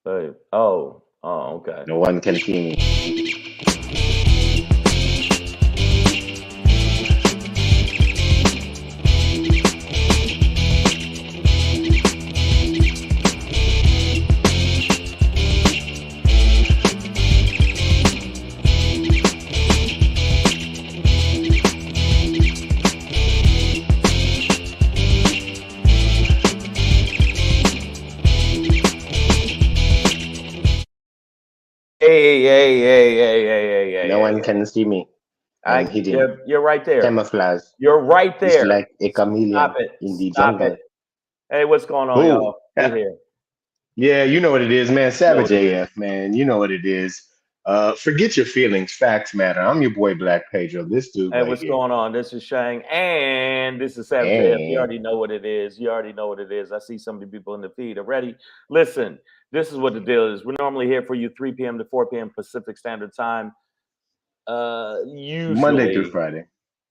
Okay. No one can see me. No Hey. one can see me. I'm hidden, You're right there. camouflage, You're right just there. like a Stop chameleon it. in the Stop it. jungle. Hey, what's going on, Who? y'all? We here. Yeah, you know what it is, man. You know Savage what it is. AF, man. You know what it is. Forget your feelings. Facts matter. I'm your boy, Black Pedro. This dude Hey, right what's here. going on? This is Shang, and this is Savage AF. You And already know what it is. You already know what it is. I see some of the people in the feed already. Listen, this is what the deal is. We're normally here for you 3 p.m. to 4 p.m. Pacific Standard Time. Monday through Usually, Friday,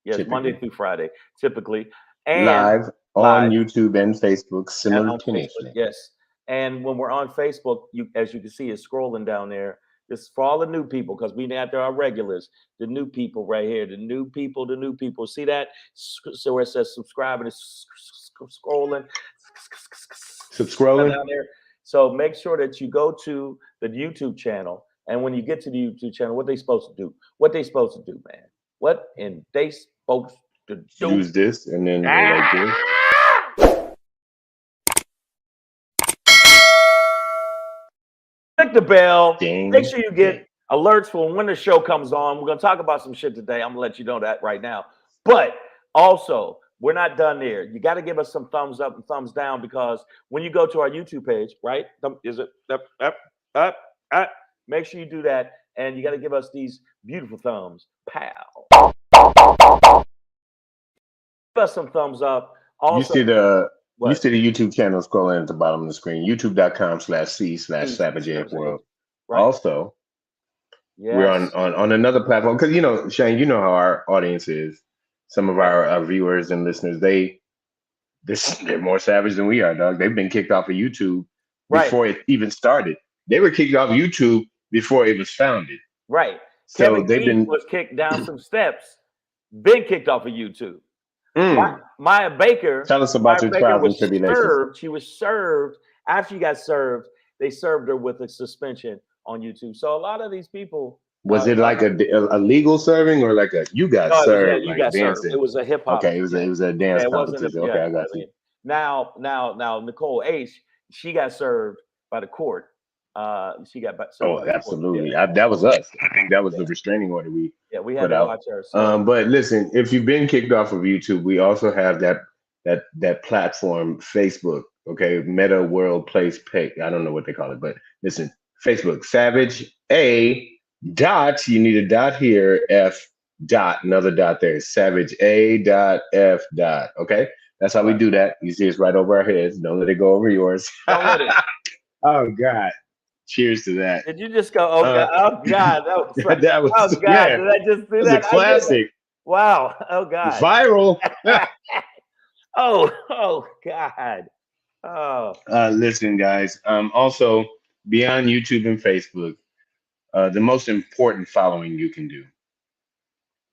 yes, Monday typically. through Friday, typically, and Live on live YouTube and Facebook on Facebook. simultaneously. Yes, and when we're on Facebook, as you can see, it's scrolling down there. This is for all the new people because we out there are regulars. The new people right here, the new people, the new people. See that? So where it says subscribe and it's scrolling Subscribing. down there. So make sure that you go to the YouTube channel, and when you get to the YouTube channel, what they supposed to do? What they supposed to do, man? What and they supposed to do? Use this and then go like this. Ah! Click the bell. Make Ding, sure you ding. get alerts for when the show comes on. We're going to talk about some shit today. I'm going to let you know that right now. But also, we're not done there. You got to give us some thumbs up and thumbs down because when you go to our YouTube page, right? Is it up? Make sure you do that. And you got to give us these beautiful thumbs. Pow. Give us some thumbs up. You Also, see the you what? see the YouTube channel scrolling at the bottom of the screen. YouTube.com/C/SavageAFWorld. Right? Also, we're Yes. on another platform because Shane, you know how our audience is. Some of Right. our viewers and listeners, they're more savage than we are, dog. They've been kicked off of YouTube Right. before it even started. They were kicked off YouTube before it was founded. Right. So Kevin they've Keith been was kicked down some steps, been kicked off of YouTube. mm, Maya Baker, tell us Maya about your Baker trials and was tribulations. served. She was served after she got served. They served her with a suspension on YouTube. So a lot of these people, Was it like a legal serving or like a you got no, it was served you like got served. It dancing? was a hip hop. Okay, Yeah, it was a dance it wasn't. competition. Okay, Yeah, I got I you. mean, now, Nicole H. She got served by the court. She got served Oh, by the court. Yeah, absolutely. That was us. I think that was the restraining order we yeah. We had put to out. watch her. So But listen, if you've been kicked off of YouTube, we also have that platform, Facebook. Okay, Meta World Place Pay. I don't know what they call it, but listen, Facebook, Savage A dot. You need a dot here. F dot another dot there. Savage A dot F dot. Okay, that's how we right. do that. You see, it's right over our heads. Don't let it go over yours. Don't let it. Oh God. Cheers to that. Did you just go? Oh Uh, God! Oh God! That was like, that oh was God! man, Did I just do that was a that? I did that. classic. Wow! Oh God! Viral. Oh God! Oh Listen, guys. Also, beyond YouTube and Facebook, the most important following you can do.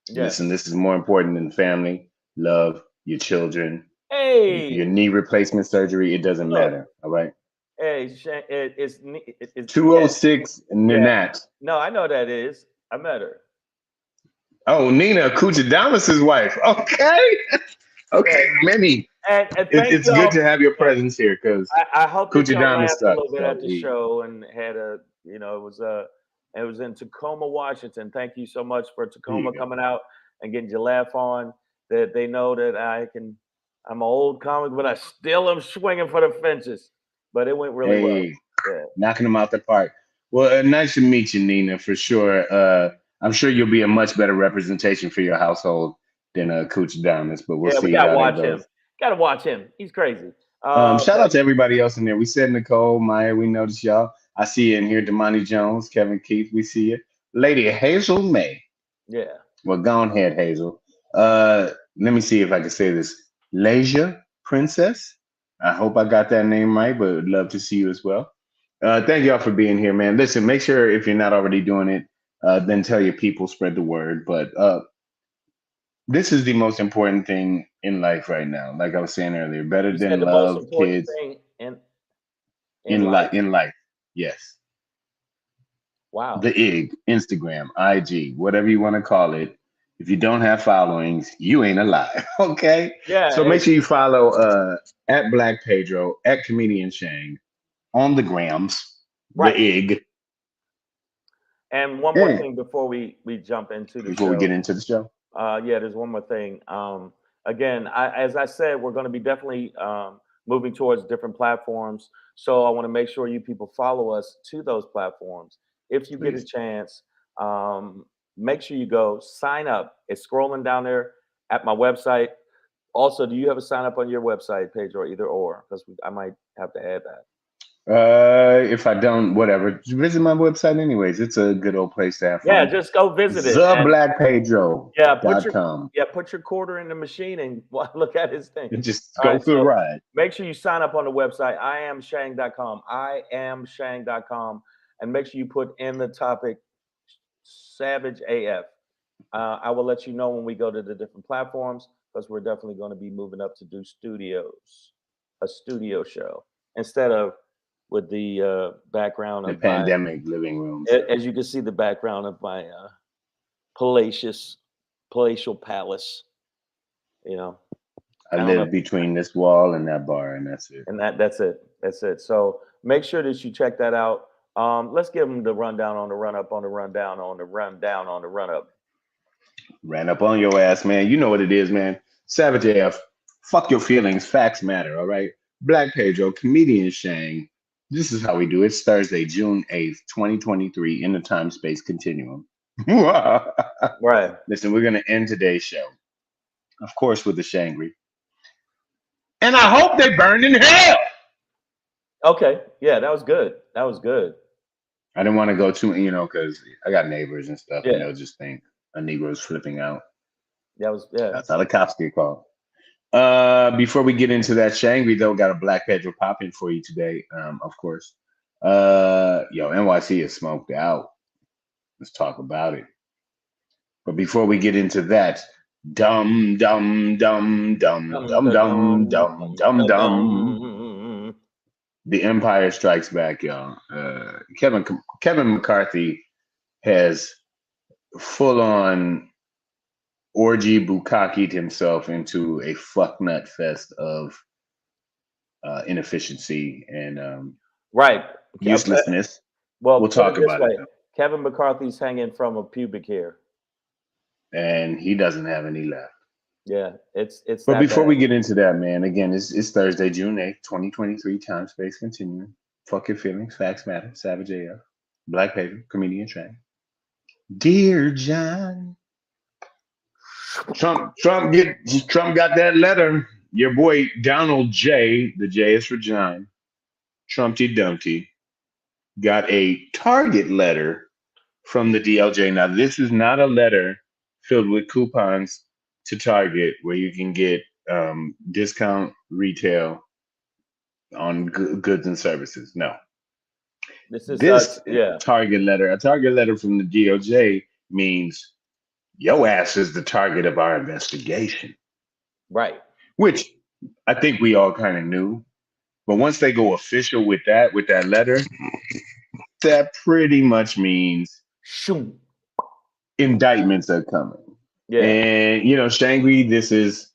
Listen, yes. this is more important than family, love, your children, your Hey, knee replacement surgery. It doesn't look. matter. All right. Hey, it's yeah, 206 yeah. Nanat. No, I know that is. I met her. Oh, Nina Kuchadamas' wife. Okay. Yeah, Okay, Mimi. and thank It's good y'all. to have your Yeah, presence here because I hope that y'all Kuchadamas laughed a stuck. little bit So at the we show and had it was in Tacoma, Washington. Thank you so much for there you Tacoma go. coming out and getting your laugh on. That they know that I'm an old comic, but I still am swinging for the fences. But it went really well. Hey, Yeah. knocking them out the park. Well, nice to meet you, Nina, for sure. I'm sure you'll be a much better representation for your household than Cooch Diamonds, but we'll Yeah, we see gotta how that watch him. goes. Gotta watch him. He's crazy. Shout But out to everybody else in there. We said Nicole, Maya, we noticed y'all. I see you in here, Damani Jones, Kevin Keith, we see you. Lady Hazel May. yeah. Well, go ahead, Hazel. Let me see if I can say this. Leisure Princess. I hope I got that name right, but would love to see you as well. Thank y'all for being here, man. Listen, make sure if you're not already doing it, then tell your people, spread the word. But this is the most important thing in life right now. Like I was saying earlier, better You said than the most love, important kids, thing in life. in life. Yes. Wow. The IG, Instagram, IG, whatever you want to call it. If you don't have followings, you ain't alive. Okay. Yeah. So make sure you follow at Black Pedro, at Comedian Shang on the grams, the Right. IG. And one more And thing before we jump into the before we get show. into the show, Yeah, there's one more thing. Again, as I said, we're going to be definitely moving towards different platforms. So I want to make sure you people follow us to those platforms. If you get a please. chance, make sure you go sign up. It's scrolling down there at my website. Also, do you have a sign up on your website, Pedro, either or? Because I might have to add that. If I don't, whatever, just visit my website anyways. It's a good old place to have Yeah, fun. just go visit it. And yeah, TheBlackPedro.com. put your quarter in the machine and look at his thing. And just All go right, for the so ride. make sure you sign up on the website, iamshang.com, iamshang.com, and make sure you put in the topic Savage AF. I will let you know when we go to the different platforms because we're definitely going to be moving up to do a studio show instead of with the background The of my, pandemic living rooms. as you can see, the background of my palatial palace. You know, I I don't know. live between this wall and that bar, and that's it. And that's it. That's it. So make sure that you check that out. Let's give them the rundown on the run up on the rundown on the rundown on the run up. Ran up on your ass, man. You know what it is, man. Savage AF. Fuck your feelings. Facts matter, all right? Black Pedro, Comedian Shang. This is how we do it. It's Thursday, June 8th, 2023, in the time space continuum. Right. Listen, we're going to end today's show, of course, with the Shangry. And I hope they burn in hell. Okay. Yeah, that was good. That was good. I didn't want to go too, because I got neighbors and stuff, and Yeah. they'll just think a Negro's flipping out. That was That's how the cops get called. Before we get into that, Shangri though got a Black Pedro pop in for you today. Of course. NYC is smoked out. Let's talk about it. But before we get into that, dum dum dum dum dum dum dum dum dum dum dum dum dum. dum. The Empire Strikes Back, y'all. Kevin McCarthy has full on orgy bukkakied himself into a fucknut fest of inefficiency and Right. Okay. uselessness. Well, We'll put it talk this about it way: though. Kevin McCarthy's hanging from a pubic hair. And he doesn't have any left. Yeah, it's But that before bad. we get into that, man, again, it's Thursday, June 8th, 2023, time, space, continuing. Fuck your feelings, facts matter, Savage AF, Black Paper, Comedian Train. Dear John. Trump got that letter. Your boy Donald J, the J is for John, Trumpty Dumpty, got a target letter from the DLJ. Now, this is not a letter filled with coupons to Target where you can get discount retail on goods and services. No. This is This yeah. a target letter from the DOJ means your ass is the target of our investigation, Right. which I think we all kind of knew. But once they go official with that letter, that pretty much means Shoot. indictments are coming. Yeah. And Shangri, this is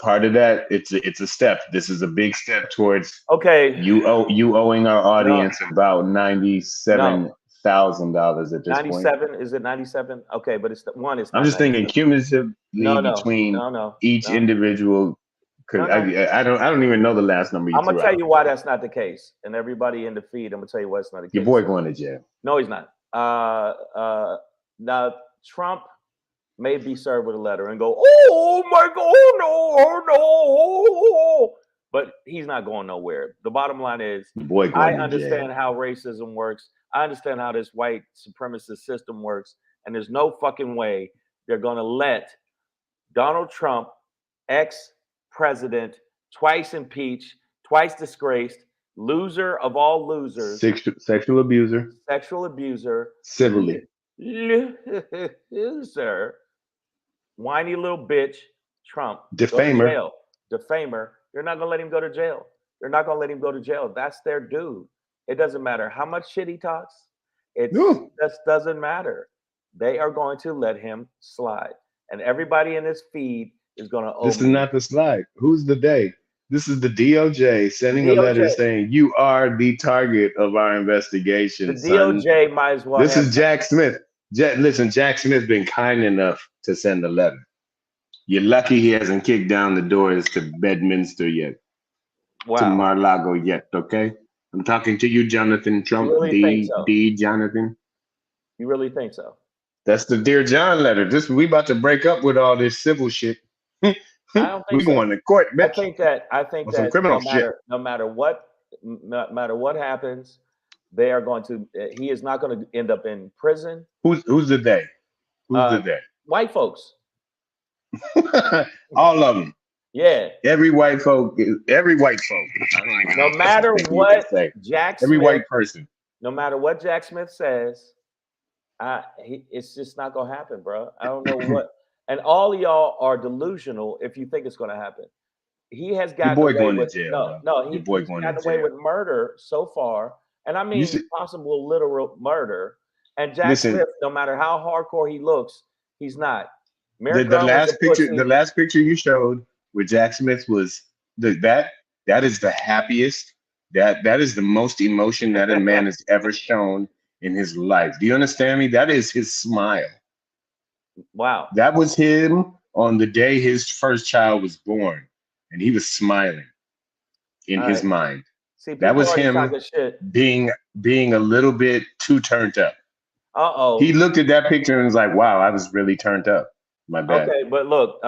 part of that. It's a step. This is a big step towards Okay. you owing our No. audience about $97,000 at this point. 97, is it 97? Okay, but it's it's I'm not just thinking 97. cumulatively No, between no. each individual. No, Because I don't even know the last number you I'm gonna threw tell out. you why that's not the case. And everybody in the feed, I'm gonna tell you why it's not the Your case. boy going to jail. No, he's not. Now Trump may be served with a letter and go, oh my God, no. But he's not going nowhere. The bottom line is, Your boy I going to understand jail. how racism works. I understand how this white supremacist system works. And there's no fucking way they're going to let Donald Trump, ex-president, twice impeached, twice disgraced, loser of all losers, Sexual abuser, sexual abuser, civilly. loser, whiny little bitch, Trump, go to Defamer. jail. Defamer. You're not gonna let him go to jail. You're not gonna let him go to jail. That's their dude. It doesn't matter how much shit he talks. It No. just doesn't matter. They are going to let him slide, and everybody in this feed is going to owe This is me. not the slide. Who's the they? This is the DOJ sending a DOJ. letter saying you are the target of our The investigation, son. DOJ might as well This have. is Jack Smith. Listen, Jack Smith's been kind enough to send a letter. You're lucky he hasn't kicked down the doors to Bedminster yet, to Wow. Mar-a-Lago yet, okay? I'm talking to you, Jonathan Trump, You really think so? D. Jonathan. You really think so? That's the Dear John letter. We about to break up with all this civil shit. I don't think We so. going to court, bitch. I think On some that criminal no matter what happens, they are going to. He is not going to end up in prison. Who's the they? Who's the they? White folks. All of them. Yeah. Every white folk. No matter what Jack Smith, every white person. no matter what Jack Smith says, it's just not gonna happen, bro. I don't know what. And all of y'all are delusional if you think it's gonna happen. He has gotten away going with to jail. he's gotten away with murder so far, and I mean possible literal murder. And Jack Smith, no matter how hardcore he looks, he's not. The last picture you showed where Jack Smith was that is the happiest. That is the most emotion that a man has ever shown in his life. Do you understand me? That is his smile. Wow. That was him on the day his first child was born, and he was smiling in his mind. See, that was him being a little bit too turned up. He looked at that picture and was like, "Wow, I was really turned up." My bad. Okay, but look,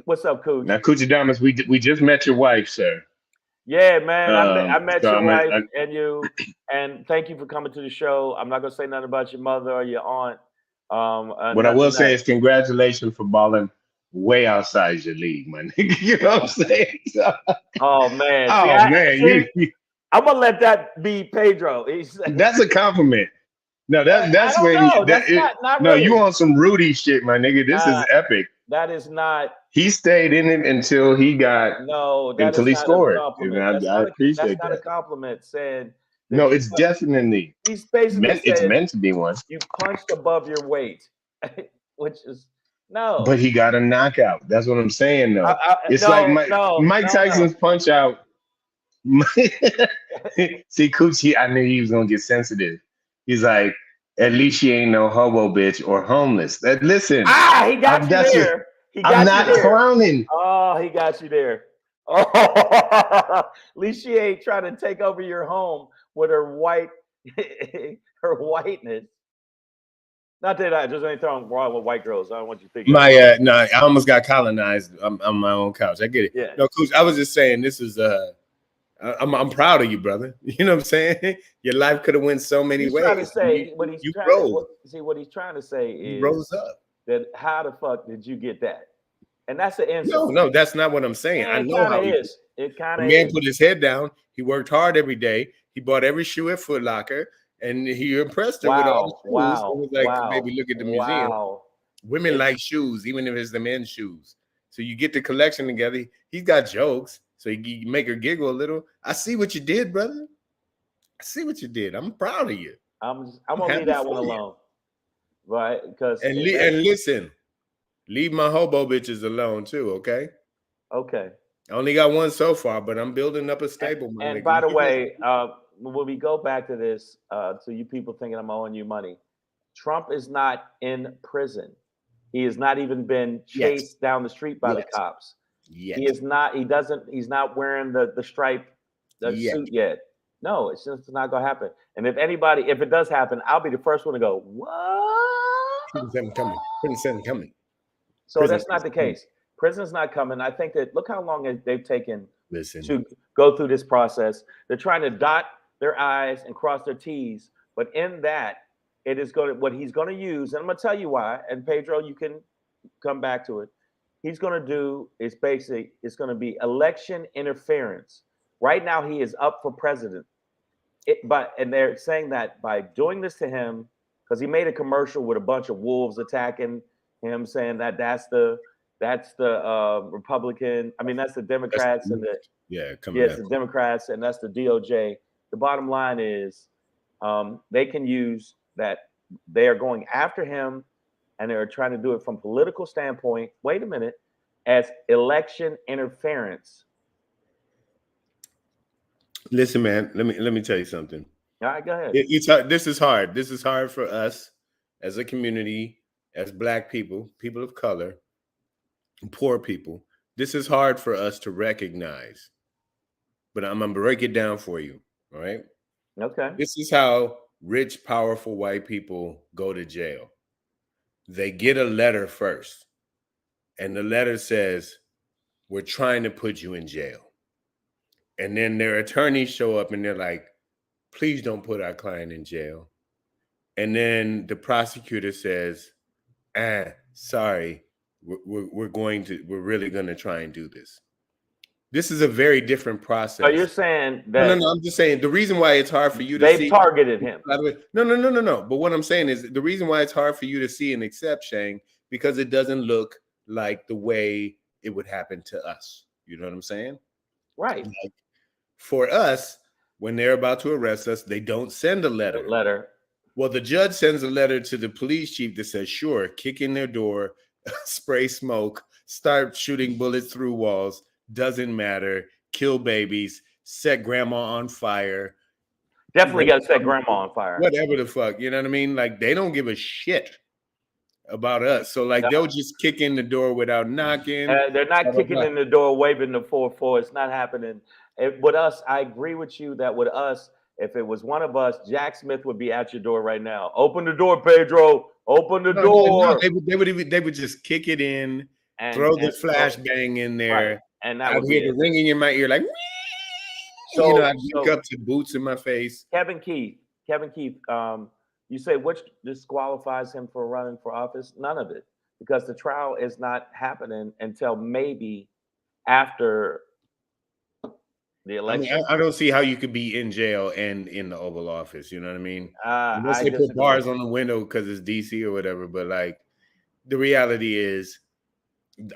what's up, Cooch? Now, Coochie Damas, we just met your wife, sir. Yeah, man, I met your wife and you, and thank you for coming to the show. I'm not gonna say nothing about your mother or your aunt. What I will say is congratulations for balling way outside your league, my nigga. You know what I'm saying? Oh man, I'm gonna let that be Pedro. That's a compliment. No, that's when not really. You on some Rudy shit, my nigga. This is epic. That is not. He stayed in it until he got until he scored. And I appreciate that. That's not a compliment. Saying no, it's definitely. He's basically it's meant to be one. You punched above your weight, which is no. But he got a knockout. That's what I'm saying, though. It's like Mike Tyson's punch out. See, Coochie, I knew he was gonna get sensitive. He's like, at least she ain't no hobo bitch or homeless. Listen. He got you there. I'm not clowning. Oh, he got you there. Oh, at least she ain't trying to take over your home with her her whiteness. Not that I just ain't throwing wrong with white girls. I don't want you thinking. I almost got colonized on my own couch. I get it. Yeah. No, Coach, I was just saying this is I'm proud of you, brother. You know what I'm saying? Your life could have went so many ways. Trying to say what he's trying to say is you rose up. That how the fuck did you get that? And that's the insult. No, that's not what I'm saying. I know how it is. It kind of man put his head down. He worked hard every day. He bought every shoe at Foot Locker, and he impressed her with all the shoes. Wow. It was like, baby, look at the museum. Women like shoes, even if it's the men's shoes. So you get the collection together. He's got jokes, so you make her giggle a little. I see what you did, brother. I see what you did. I'm proud of you. I'm gonna leave that one alone, right? Because and listen, leave my hobo bitches alone too. Okay. Okay. I only got one so far, but I'm building up a stable. And by the way, when we go back to this, to you people thinking I'm owing you money, Trump is not in prison. He has not even been chased down the street by the cops. He is not. He's not wearing the suit yet. No, it's just not gonna happen. And if it does happen, I'll be the first one to go, what? Prison's coming. So that's not the case. Prison's not coming. I think that look how long they've taken to go through this process. They're trying to dot their I's and cross their T's, but in that, it is what he's going to use, and I'm going to tell you why. And Pedro, you can come back to it. He's going to do is basically it's going to be election interference Right now, he is up for president. And they're saying that by doing this to him, because he made a commercial with a bunch of wolves attacking him, saying that that's the Republican. I mean, that's the Democrats and the coming yes, up. the Democrats, and that's the DOJ. The bottom line is, they can use that. They are going after him, and they're trying to do it from political standpoint. Wait a minute, as election interference. Listen, man, let me tell you something. All right, go ahead. This is hard. This is hard for us as a community, as Black people, people of color, poor people. This is hard for us to recognize. But I'm gonna break it down for you. All right. Okay. This is how rich, powerful white people go to jail. They get a letter first, and the letter says, "We're trying to put you in jail." And then their attorneys show up and they're like, "Please don't put our client in jail." And then the prosecutor says, sorry, we're really going to try and do this. This is a very different process. So you're saying that? No, I'm just saying the reason why it's hard for you to see. They've targeted him. By the way, no. But what I'm saying is the reason why it's hard for you to see and accept, Shang, because it doesn't look like the way it would happen to us. You know what I'm saying? Right. Like, for us, when they're about to arrest us, they don't send a letter. Well, the judge sends a letter to the police chief that says, sure, kick in their door, spray smoke, start shooting bullets through walls, doesn't matter, kill babies, set grandma on fire. Definitely got to set grandma on fire. Whatever the fuck, you know what I mean? Like, they don't give a shit about us. So, like, they'll just kick in the door without knocking. They're not kicking in the door, waving the 4-4. It's not happening. With us, I agree with you that with us, if it was one of us, Jack Smith would be at your door right now. Open the door, Pedro. Open the door. No, they would just kick it in, throw the flashbang in there, right. And that I'd would hear the ringing in my ear, like, so, I'd wake up to boots in my face. Kevin Keith, you say which disqualifies him for running for office? None of it, because the trial is not happening until maybe after the election. I mean, I don't see how you could be in jail and in the Oval Office. You know what I mean? Unless they put bars on the window because it's DC or whatever. But like, the reality is,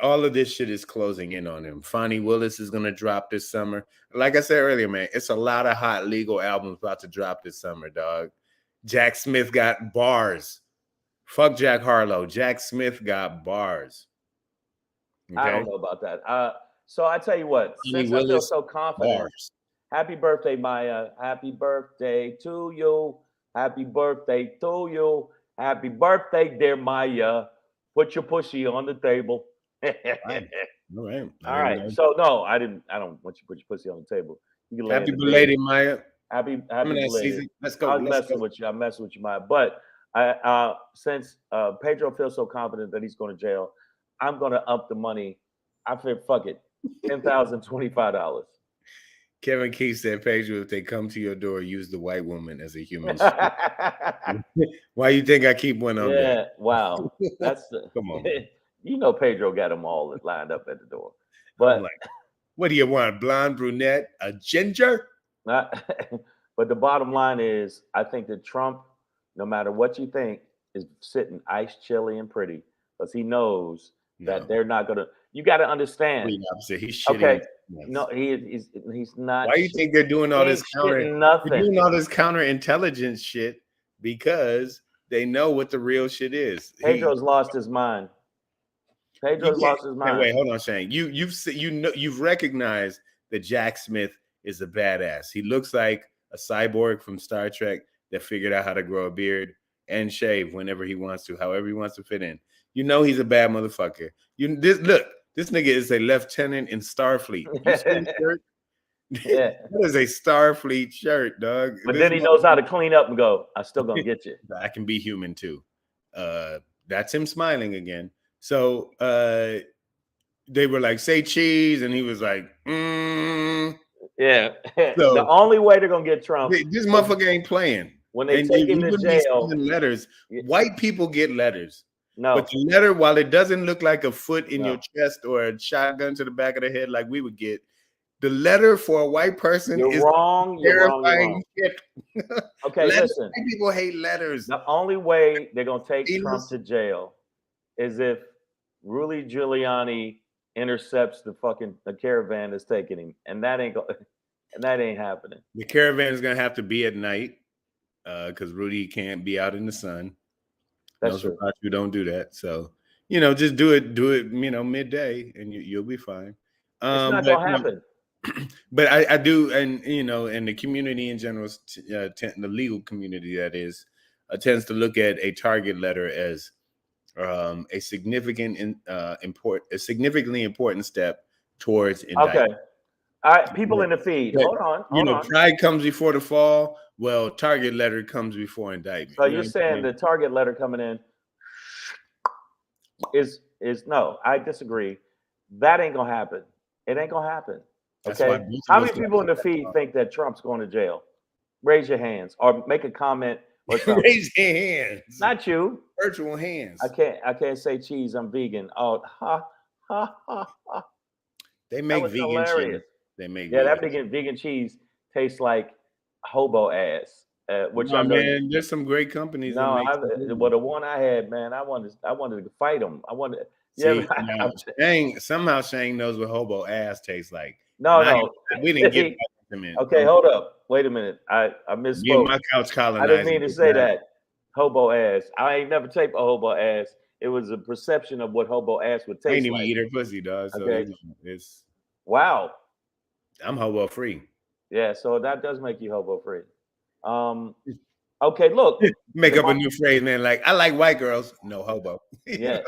all of this shit is closing in on him. Fonnie Willis is gonna drop this summer. Like I said earlier, man, it's a lot of hot legal albums about to drop this summer, dog. Jack Smith got bars. Fuck Jack Harlow. Jack Smith got bars. Okay? I don't know about that. So I tell you what, since I feel so confident, happy birthday, Maya. Happy birthday to you. Happy birthday to you. Happy birthday, dear Maya. Put your pussy on the table. All right. All right. So no, I don't want you to put your pussy on the table. You can happy belated, Maya. Happy belated. Season. Let's go. I'm messing with you, Maya. But since Pedro feels so confident that he's going to jail, I'm going to up the money. I feel fuck it. $10,025. Kevin Keith said, Pedro, if they come to your door, use the white woman as a human. Why you think I keep one on there? Yeah, wow. That's come on. You know Pedro got them all lined up at the door. But like, what do you want? Blonde, brunette, a ginger? But the bottom line is, I think that Trump, no matter what you think, is sitting ice chilly and pretty, because he knows that they're not gonna. You got to understand. He's shitting. Okay. No, he's not. Why do you think they're doing all this They're doing all this counterintelligence shit? Because they know what the real shit is. Pedro's lost his mind. Pedro's lost his mind. Wait, hold on, Shane. You've recognized that Jack Smith is a badass. He looks like a cyborg from Star Trek that figured out how to grow a beard and shave whenever he wants to, however he wants to fit in. You know he's a bad motherfucker. This nigga is a lieutenant in Starfleet. You see his shirt? Yeah. That is a Starfleet shirt, dog. But then he knows how to clean up and go, I'm still gonna get you. I can be human too. That's him smiling again. So they were like, say cheese, and he was like, Yeah. So, the only way they're gonna get Trump. This motherfucker ain't playing. When they take him to jail. Letters. White people get letters. No. But the letter, while it doesn't look like a foot in your chest or a shotgun to the back of the head like we would get, The letter for a white person You're is wrong. You're wrong. You're terrifying wrong. shit. Okay, listen. White people hate letters. The only way they're gonna take Venus. Trump to jail is if Rudy Giuliani intercepts the caravan that's taking him, and that ain't happening. The caravan is gonna have to be at night because Rudy can't be out in the sun. That's true. You don't do that, so just do it. Midday, and you'll be fine. It's not gonna happen. But I do, and and the community in general, the legal community that is, tends to look at a target letter as a significantly important step towards indictment. Okay. All right, people in the feed. Hold on. Pride comes before the fall. Well, target letter comes before indictment. So you're saying the target letter coming in is no? I disagree. That ain't gonna happen. It ain't gonna happen. Okay. How many people in the feed think that Trump's going to jail? Raise your hands or make a comment or something. Raise your hands. Not you. Virtual hands. I can't say cheese. I'm vegan. Oh, ha ha ha ha. They make vegan hilarious. Cheese. They make that vegan cheese tastes like hobo ass. Which man, there's some great companies. No, the one I had, man, I wanted to fight them. I wanted. Somehow Shang knows what hobo ass tastes like. No, we didn't get them in. Okay, hold up. Wait a minute. I misspoke. My couch colonizing. I didn't mean to say that. Hobo ass. I ain't never taped a hobo ass. It was a perception of what hobo ass would taste like. I ain't even eat her pussy, dog. So okay. It's wow. I'm hobo free. Yeah, so that does make you hobo free. Okay, look. Make up a new phrase, man. Like, I like white girls, no hobo. Yes.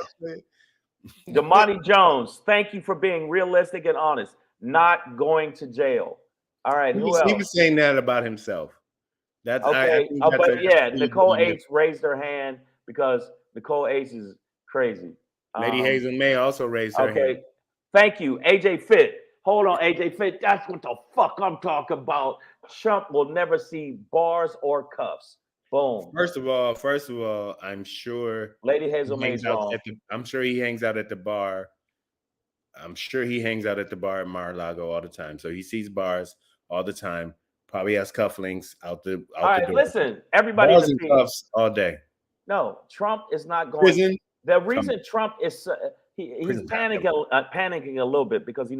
Damani Jones, thank you for being realistic and honest. Not going to jail. All right, who else? He was saying that about himself. That's okay. But yeah, Nicole H raised her hand because Nicole H is crazy. Lady Hazel May also raised her hand. Okay, thank you, AJ Fit. Hold on, AJ Fit. That's what the fuck I'm talking about. Trump will never see bars or cuffs. Boom. First of all, I'm sure Lady Hazel May's wrong. I'm sure he hangs out at the bar. I'm sure he hangs out at the bar at Mar-a-Lago all the time. So he sees bars all the time. Probably has cufflinks out the door. Listen, everybody bars and cuffs all day. No, Trump is not going. Prison. The reason Trump is he's panicking a little bit because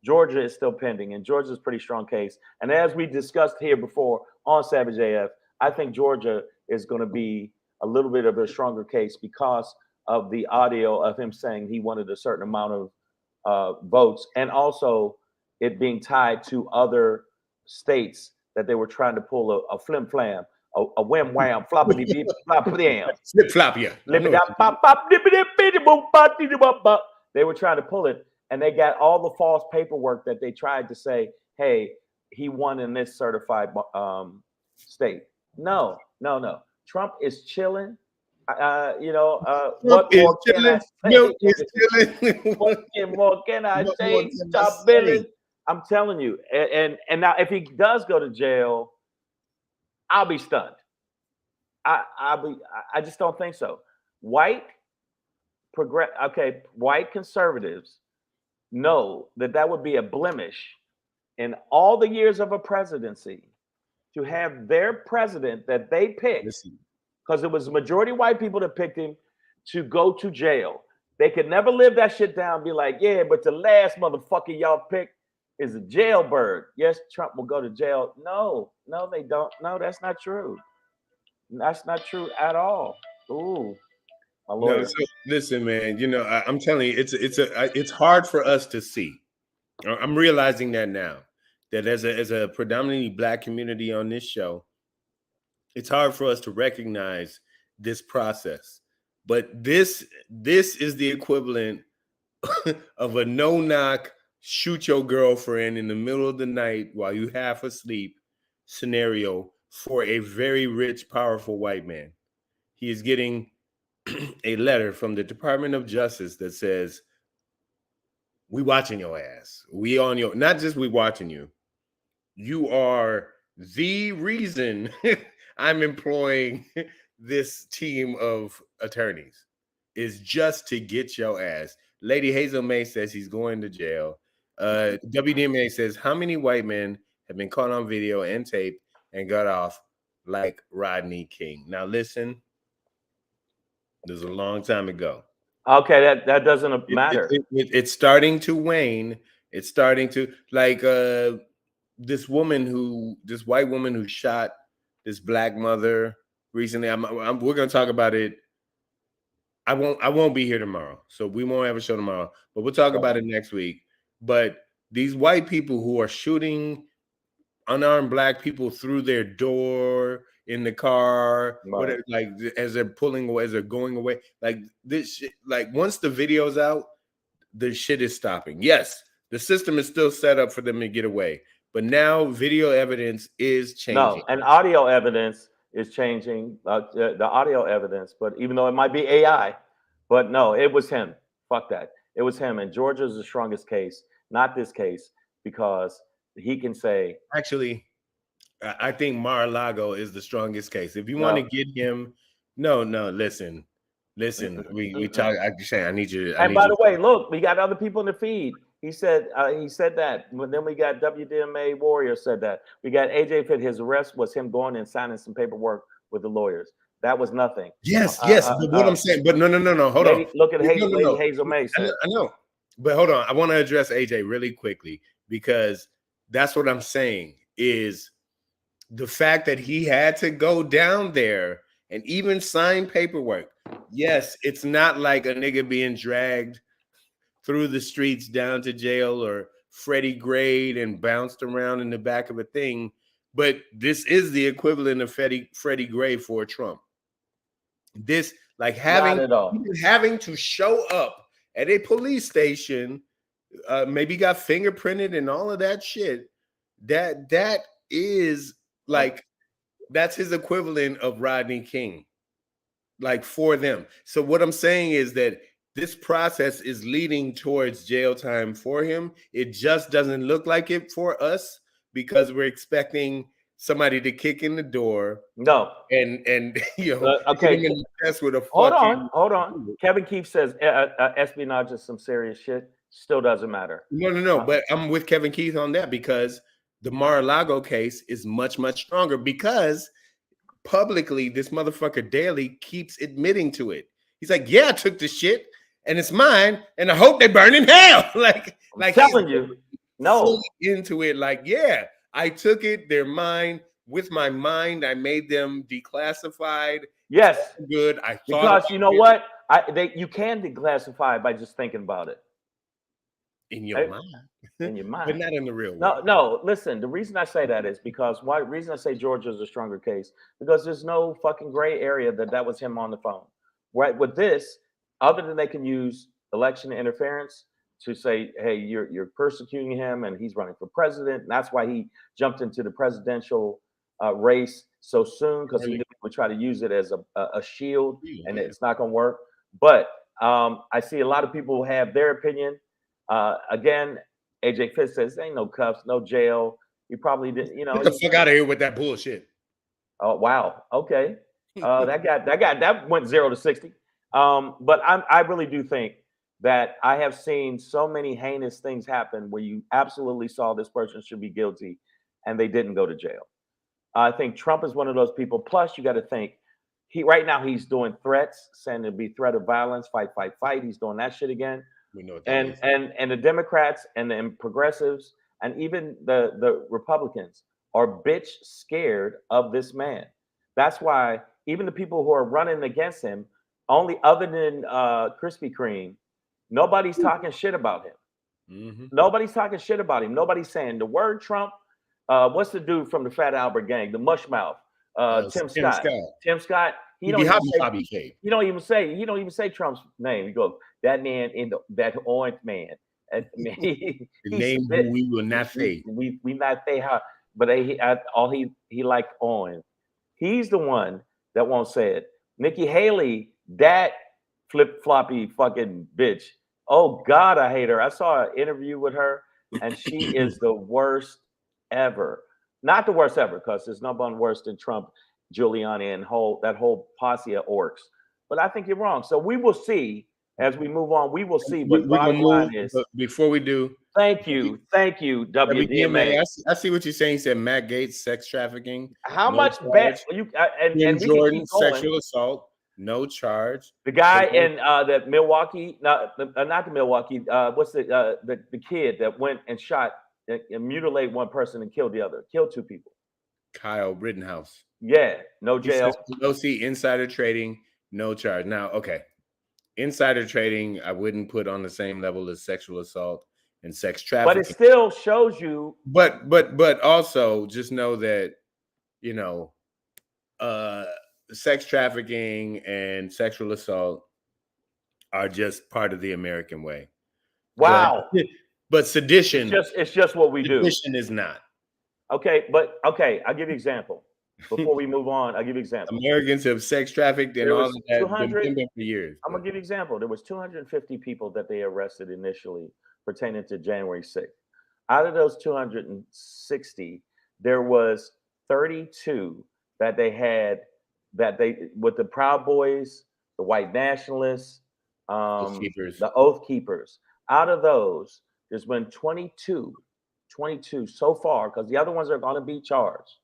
Georgia is still pending, and Georgia's a pretty strong case. And as we discussed here before on Savage AF, I think Georgia is going to be a little bit of a stronger case because of the audio of him saying he wanted a certain amount of votes, and also it being tied to other states that they were trying to pull a flim flam, a wham wham, floppity beep, flop damn, flip flop, yeah. They were trying to pull it, and they got all the false paperwork that they tried to say, hey, he won in this certified state. No. Trump is chilling. What more can I say? What more can I say? Stop billing. I'm telling you. And now, if he does go to jail, I'll be stunned. I just don't think so. White conservatives know that would be a blemish in all the years of a presidency to have their president that they picked, because it was majority white people that picked him, to go to jail. They could never live that shit down, be like, yeah, but the last motherfucker y'all picked is a jailbird. Yes, Trump will go to jail. No, they don't. No, that's not true. That's not true at all. Ooh, my lawyer. No, so listen, man. I'm telling you, it's hard for us to see. I'm realizing that now. That as a predominantly Black community on this show, it's hard for us to recognize this process. But this is the equivalent of a no-knock, shoot your girlfriend in the middle of the night while you half asleep scenario for a very rich, powerful white man. He is getting a letter from the Department of Justice that says, we watching your ass. We on your, not just we watching you. You are the reason I'm employing this team of attorneys, is just to get your ass. Lady Hazel May says he's going to jail. WDMA says, how many white men have been caught on video and tape and got off like Rodney King? Now listen, there's a long time ago. Okay, that doesn't matter. It's starting to wane. It's starting to, like, this white woman who shot this black mother recently. We're gonna talk about it. I won't be here tomorrow, so we won't have a show tomorrow, but we'll talk about it next week. But these white people who are shooting unarmed black people through their door, in the car, whatever, like as they're pulling away, as they're going away, like this shit, like once the video's out, the shit is stopping. Yes, the system is still set up for them to get away, but now video evidence is changing. No, and audio evidence is changing, the audio evidence, but even though it might be AI, but no, it was him. Fuck that. It was him. And Georgia's the strongest case, not this case, because he can say. Actually, I think Mar-a-Lago is the strongest case. If you want to get him, no, listen. We talk. I need you. And by the way, look, we got other people in the feed. He said that. Then we got WDMA Warrior said that. We got AJ Pitt. His arrest was him going and signing some paperwork with the lawyers. That was nothing. Yes. But what I'm saying, but no. Hold on. Look at Hazel May. I know. But hold on. I want to address AJ really quickly, because that's what I'm saying is the fact that he had to go down there and even sign paperwork. Yes, it's not like a nigga being dragged through the streets down to jail or Freddie Grayed and bounced around in the back of a thing, but this is the equivalent of Freddie Gray for Trump. This, like, having to show up at a police station, maybe got fingerprinted and all of that shit. That is like, that's his equivalent of Rodney King, like, for them. So what I'm saying is that this process is leading towards jail time for him. It just doesn't look like it for us because we're expecting somebody to kick in the door. No. And you know, okay. him in the chest with a hold on. Kevin Keefe says espionage is some serious shit. Still doesn't matter. No. But I'm with Kevin Keith on that, because the Mar-a-Lago case is much, much stronger, because publicly this motherfucker Daley keeps admitting to it. He's like, yeah, I took the shit and it's mine, and I hope they burn in hell. like I'm telling you, no, into it. Like, yeah, I took it. They're mine. With my mind, I made them declassified. Yes, good. I thought, because you know what? You can declassify by just thinking about it in your mind. In your mind, but not in the real world. No. Listen, the reason I say that is because reason I say Georgia is a stronger case, because there's no fucking gray area that was him on the phone. Right, with this, other than they can use election interference to say, hey, you're persecuting him and he's running for president, and that's why he jumped into the presidential race so soon, because he would try to use it as a shield, and it's not going to work. But I see a lot of people have their opinion. Again, AJ Fitz says ain't no cuffs, no jail. He probably didn't, you know. Get the fuck out of here with that bullshit. Oh wow, okay. That went 0 to 60. But I really do think that I have seen so many heinous things happen where you absolutely saw this person should be guilty and they didn't go to jail. I think Trump is one of those people. Plus, you got to think right now he's doing threats, saying there'll be threat of violence, fight. He's doing that shit again. We know what that is. And the Democrats and the progressives and even the Republicans are bitch scared of this man. That's why even the people who are running against him, only other than Krispy Kreme, nobody's talking shit about him. Mm-hmm. Nobody's talking shit about him. Nobody's saying the word Trump. What's the dude from the Fat Albert gang, the Mushmouth? Tim Scott. Tim Scott. He don't even say Trump's name. He goes, that man in that orange man. The name who we will not say. We not say how, but he liked orange. He's the one that won't say it. Nikki Haley, that flip-floppy fucking bitch. Oh God, I hate her. I saw an interview with her, and she is the worst ever. Not the worst ever, because there's no one worse than Trump, Giuliani, and that whole posse of orcs. But I think you're wrong. So we will see as we move on. We will see what bottom line is. Before we do, Thank you, WDMA. I see what you're saying. He said Matt Gaetz, sex trafficking, How no much charge. you Jim and we can Jordan, keep going. sexual assault, no charge. The guy in the Milwaukee, not the Milwaukee. What's the kid that went and shot and mutilated one person and killed two people? Kyle Rittenhouse. Yeah, no jail. Pelosi, insider trading, no charge. Now, okay, insider trading, I wouldn't put on the same level as sexual assault and sex trafficking. But it still shows you. But also just know that, sex trafficking and sexual assault are just part of the American way. Wow. But sedition, it's just what we do. Sedition is not. Okay, I'll give you an example. Before we move on, I'll give you an example. Americans have sex trafficked and all of that been for years. I'm going to give you an example. There was 250 people that they arrested initially pertaining to January 6th. Out of those 260, there was 32 that they had with the Proud Boys, the white nationalists, the Oath Keepers. Out of those, there's been 22 so far, because the other ones are going to be charged.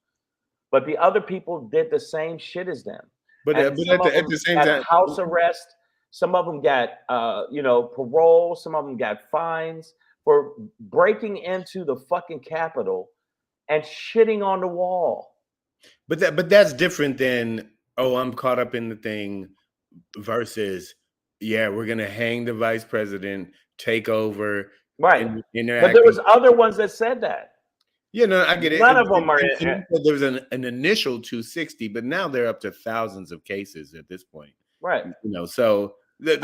But the other people did the same shit as them. But at the same time, house arrest. Some of them got parole. Some of them got fines for breaking into the fucking Capitol and shitting on the wall. But that's different than, oh, I'm caught up in the thing, versus, yeah, we're gonna hang the vice president, take over. Right. But there was other ones that said that. I get it. None of them are. There was an initial 260, but now they're up to thousands of cases at this point. Right. So the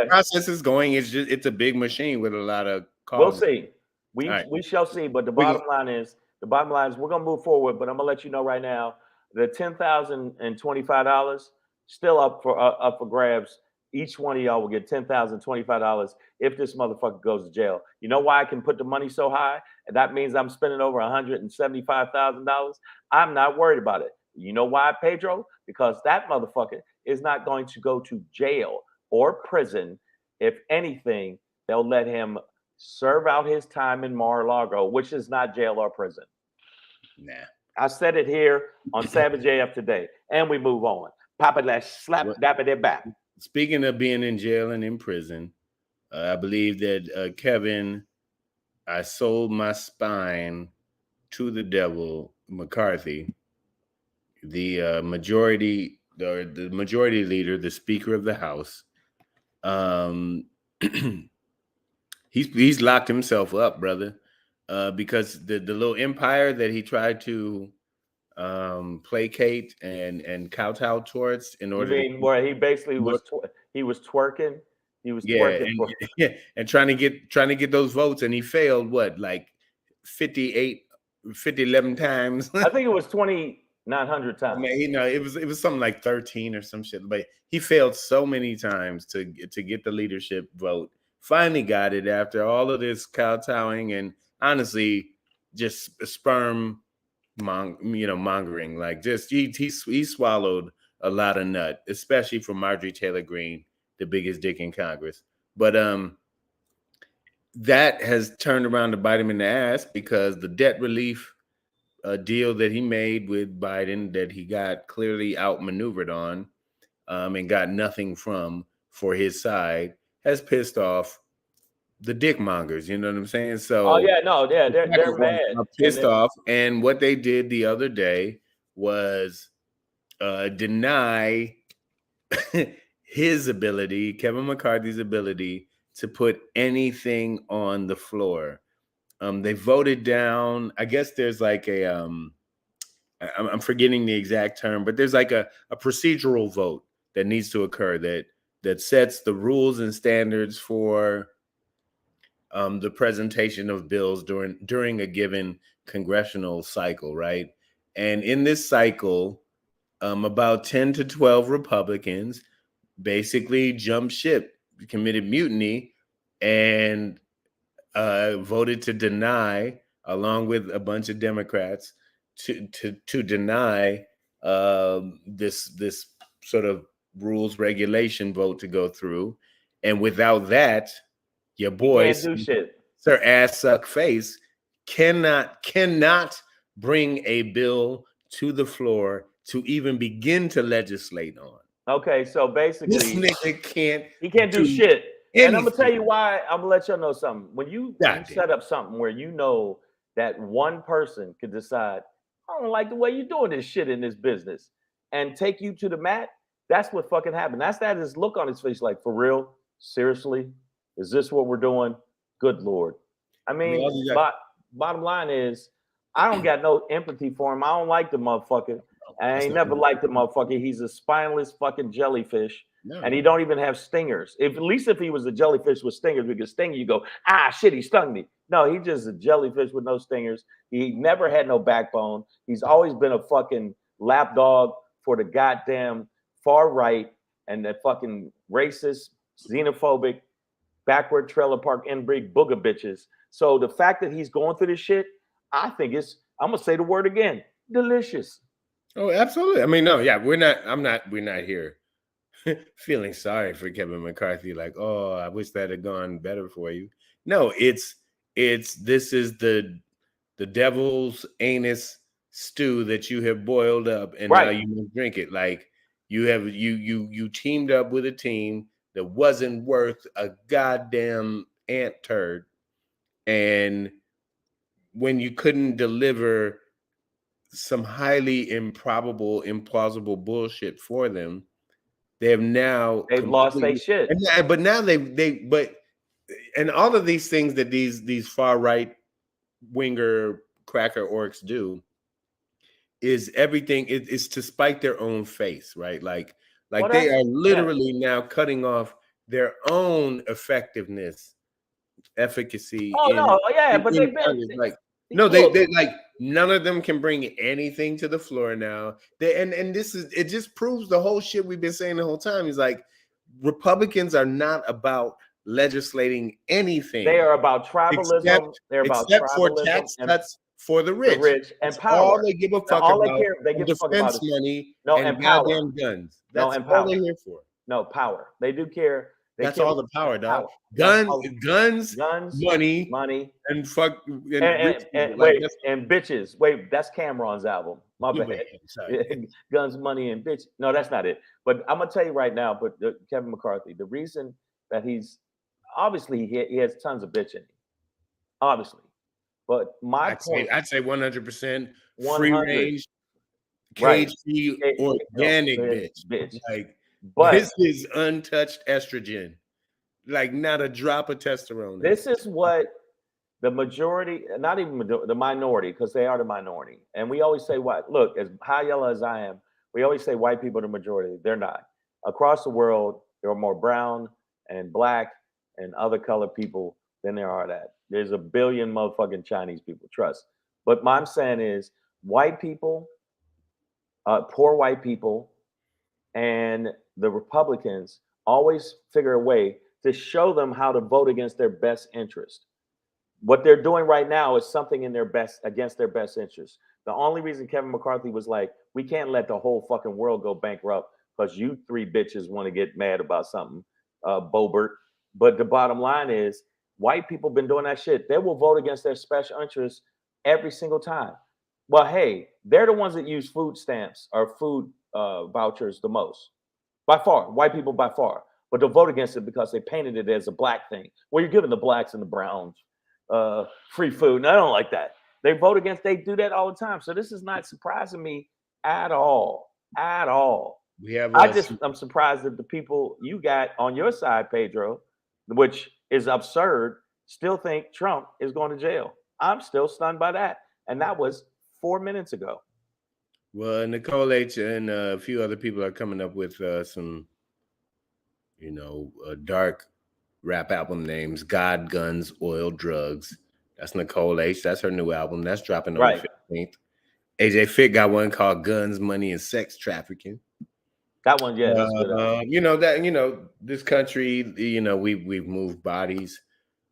process is going. It's a big machine with a lot of calls. We'll see. We shall see. But the bottom line is we're gonna move forward. But I'm gonna let you know right now, the $10,025 still up for grabs. Each one of y'all will get $10,025 if this motherfucker goes to jail. You know why I can put the money so high? And that means I'm spending over $175,000. I'm not worried about it. You know why, Pedro? Because that motherfucker is not going to go to jail or prison. If anything, they'll let him serve out his time in Mar-a-Lago, which is not jail or prison. Nah. I said it here on Savage AF today. And we move on. Papa that slap dap it back. Speaking of being in jail and in prison, I believe that Kevin, I sold my spine to the devil, McCarthy, the majority leader, the Speaker of the House. He's locked himself up, brother, because the little empire that he tried to placate and kowtow towards in order. You mean where he basically was twerking? He was twerking and trying to get those votes, and he failed. What, like 11 times? I think it was 2,900 times. I mean, it was something like 13 or some shit. But he failed so many times to get the leadership vote. Finally got it after all of this kowtowing and honestly just sperm mongering. Like, just he swallowed a lot of nut, especially from Marjorie Taylor Greene, the biggest dick in Congress. But that has turned around to bite him in the ass, because the debt relief deal that he made with Biden, that he got clearly outmaneuvered on and got nothing from for his side, has pissed off the dick mongers. You know what I'm saying? So they're mad, pissed off. And what they did the other day was deny his ability, Kevin McCarthy's ability, to put anything on the floor. They voted down, I guess there's like I'm forgetting the exact term, but there's like a procedural vote that needs to occur that sets the rules and standards for the presentation of bills during a given congressional cycle, right? And in this cycle, about 10 to 12 Republicans basically jumped ship, committed mutiny, and voted to deny, along with a bunch of Democrats, to deny this sort of rules regulation vote to go through. And without that, your boy Sir Ass Suck Face cannot bring a bill to the floor to even begin to legislate on. Okay, so This basically, nigga can't. he can't do shit. And I'm gonna tell anything. you why. I'm gonna let y'all know something. When you Goddamn. set up something where you know that one person could decide, I don't like the way you're doing this shit in this business, and take you to the mat, that's what fucking happened. That's that his look on his face, like, for real, seriously, is this what we're doing? Good Lord. I mean, bottom line is, I don't got no empathy for him. I don't like the motherfucker. I ain't never liked the motherfucker. He's a spineless fucking jellyfish. No. And he don't even have stingers. At least if he was a jellyfish with stingers, we could sting you. Go, ah, shit, he stung me. No, he's just a jellyfish with no stingers. He never had no backbone. He's always been a fucking lapdog for the goddamn far right and the fucking racist, xenophobic, backward trailer park inbreed booger bitches. So the fact that he's going through this shit, I think it's, I'm gonna say the word again, delicious. Oh, absolutely. I mean, no, yeah, we're not here feeling sorry for Kevin McCarthy, like, oh, I wish that had gone better for you. No, this is the devil's anus stew that you have boiled up, and now you must drink it. Like, you teamed up with a team that wasn't worth a goddamn ant turd, and when you couldn't deliver some highly improbable, implausible bullshit for them, they've lost their shit. But now and all of these things that these far right winger cracker orcs do is everything. It's to spite their own face, right? Like they are literally now cutting off their own efficacy. Oh no, yeah, but they've been like. No, they like none of them can bring anything to the floor now. And this is, it just proves the whole shit we've been saying the whole time. Is like, Republicans are not about legislating anything. They are about tribalism. They're about except for tax cuts for the rich. And power. All they give a fuck about. They give defense money and goddamn guns. That's all they're here for. No, power. They do care. That's all the power, dog. Guns, money, and fuck, and bitches. Wait, that's Cameron's album. My bad. Guns, money, and bitch. No, that's not it. But I'm gonna tell you right now. But Kevin McCarthy, the reason that he's obviously he has tons of bitch in him, obviously. But I'd say 100% free range, cage-free, organic bitch. Like. But this is untouched estrogen, like not a drop of testosterone. This is what the majority, not even the minority, because they are the minority. And we always say, what? Look, as high yellow as I am, we always say white people are the majority. They're not. Across the world, there are more brown and black and other colored people than there are that. There's a billion motherfucking Chinese people, trust. But what I'm saying is, white people, poor white people, and the Republicans always figure a way to show them how to vote against their best interest. What they're doing right now is something against their best interest. The only reason Kevin McCarthy was like, we can't let the whole fucking world go bankrupt because you three bitches want to get mad about something, Bobert. But the bottom line is, white people been doing that shit. They will vote against their special interests every single time. Well, hey, they're the ones that use food stamps or food vouchers the most, by far. White people by far, but they'll vote against it because they painted it as a black thing. Well, you're giving the blacks and the browns free food, and I don't like that. They vote against. They do that all the time. So this is not surprising me at all. At all. I'm surprised that the people you got on your side, Pedro, which is absurd, still think Trump is going to jail. I'm still stunned by that, and that was 4 minutes ago. Well, Nicole H. and a few other people are coming up with some, dark rap album names. God, Guns, Oil, Drugs. That's Nicole H. That's her new album. That's dropping on the 15th. AJ Fit got one called Guns, Money, and Sex Trafficking. That one, yeah. That's good. This country, we've moved bodies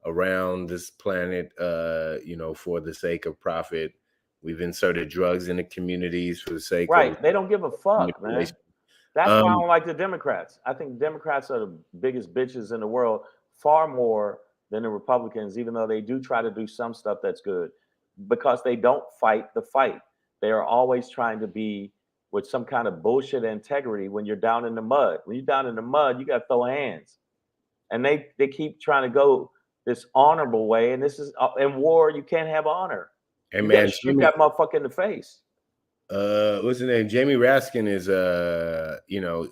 around this planet, for the sake of profit. We've inserted drugs into communities for the sake of... They don't give a fuck, man. That's why I don't like the Democrats. I think Democrats are the biggest bitches in the world, far more than the Republicans, even though they do try to do some stuff that's good, because they don't fight the fight. They are always trying to be with some kind of bullshit integrity when you're down in the mud. When you're down in the mud, you got to throw hands. And they keep trying to go this honorable way. And this is in war, you can't have honor. And you man, shoot that motherfucker in the face. What's his name? Jamie Raskin is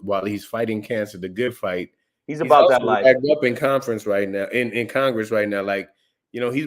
while he's fighting cancer, the good fight, he's about that life. Up in conference right now, in Congress right now, like, he's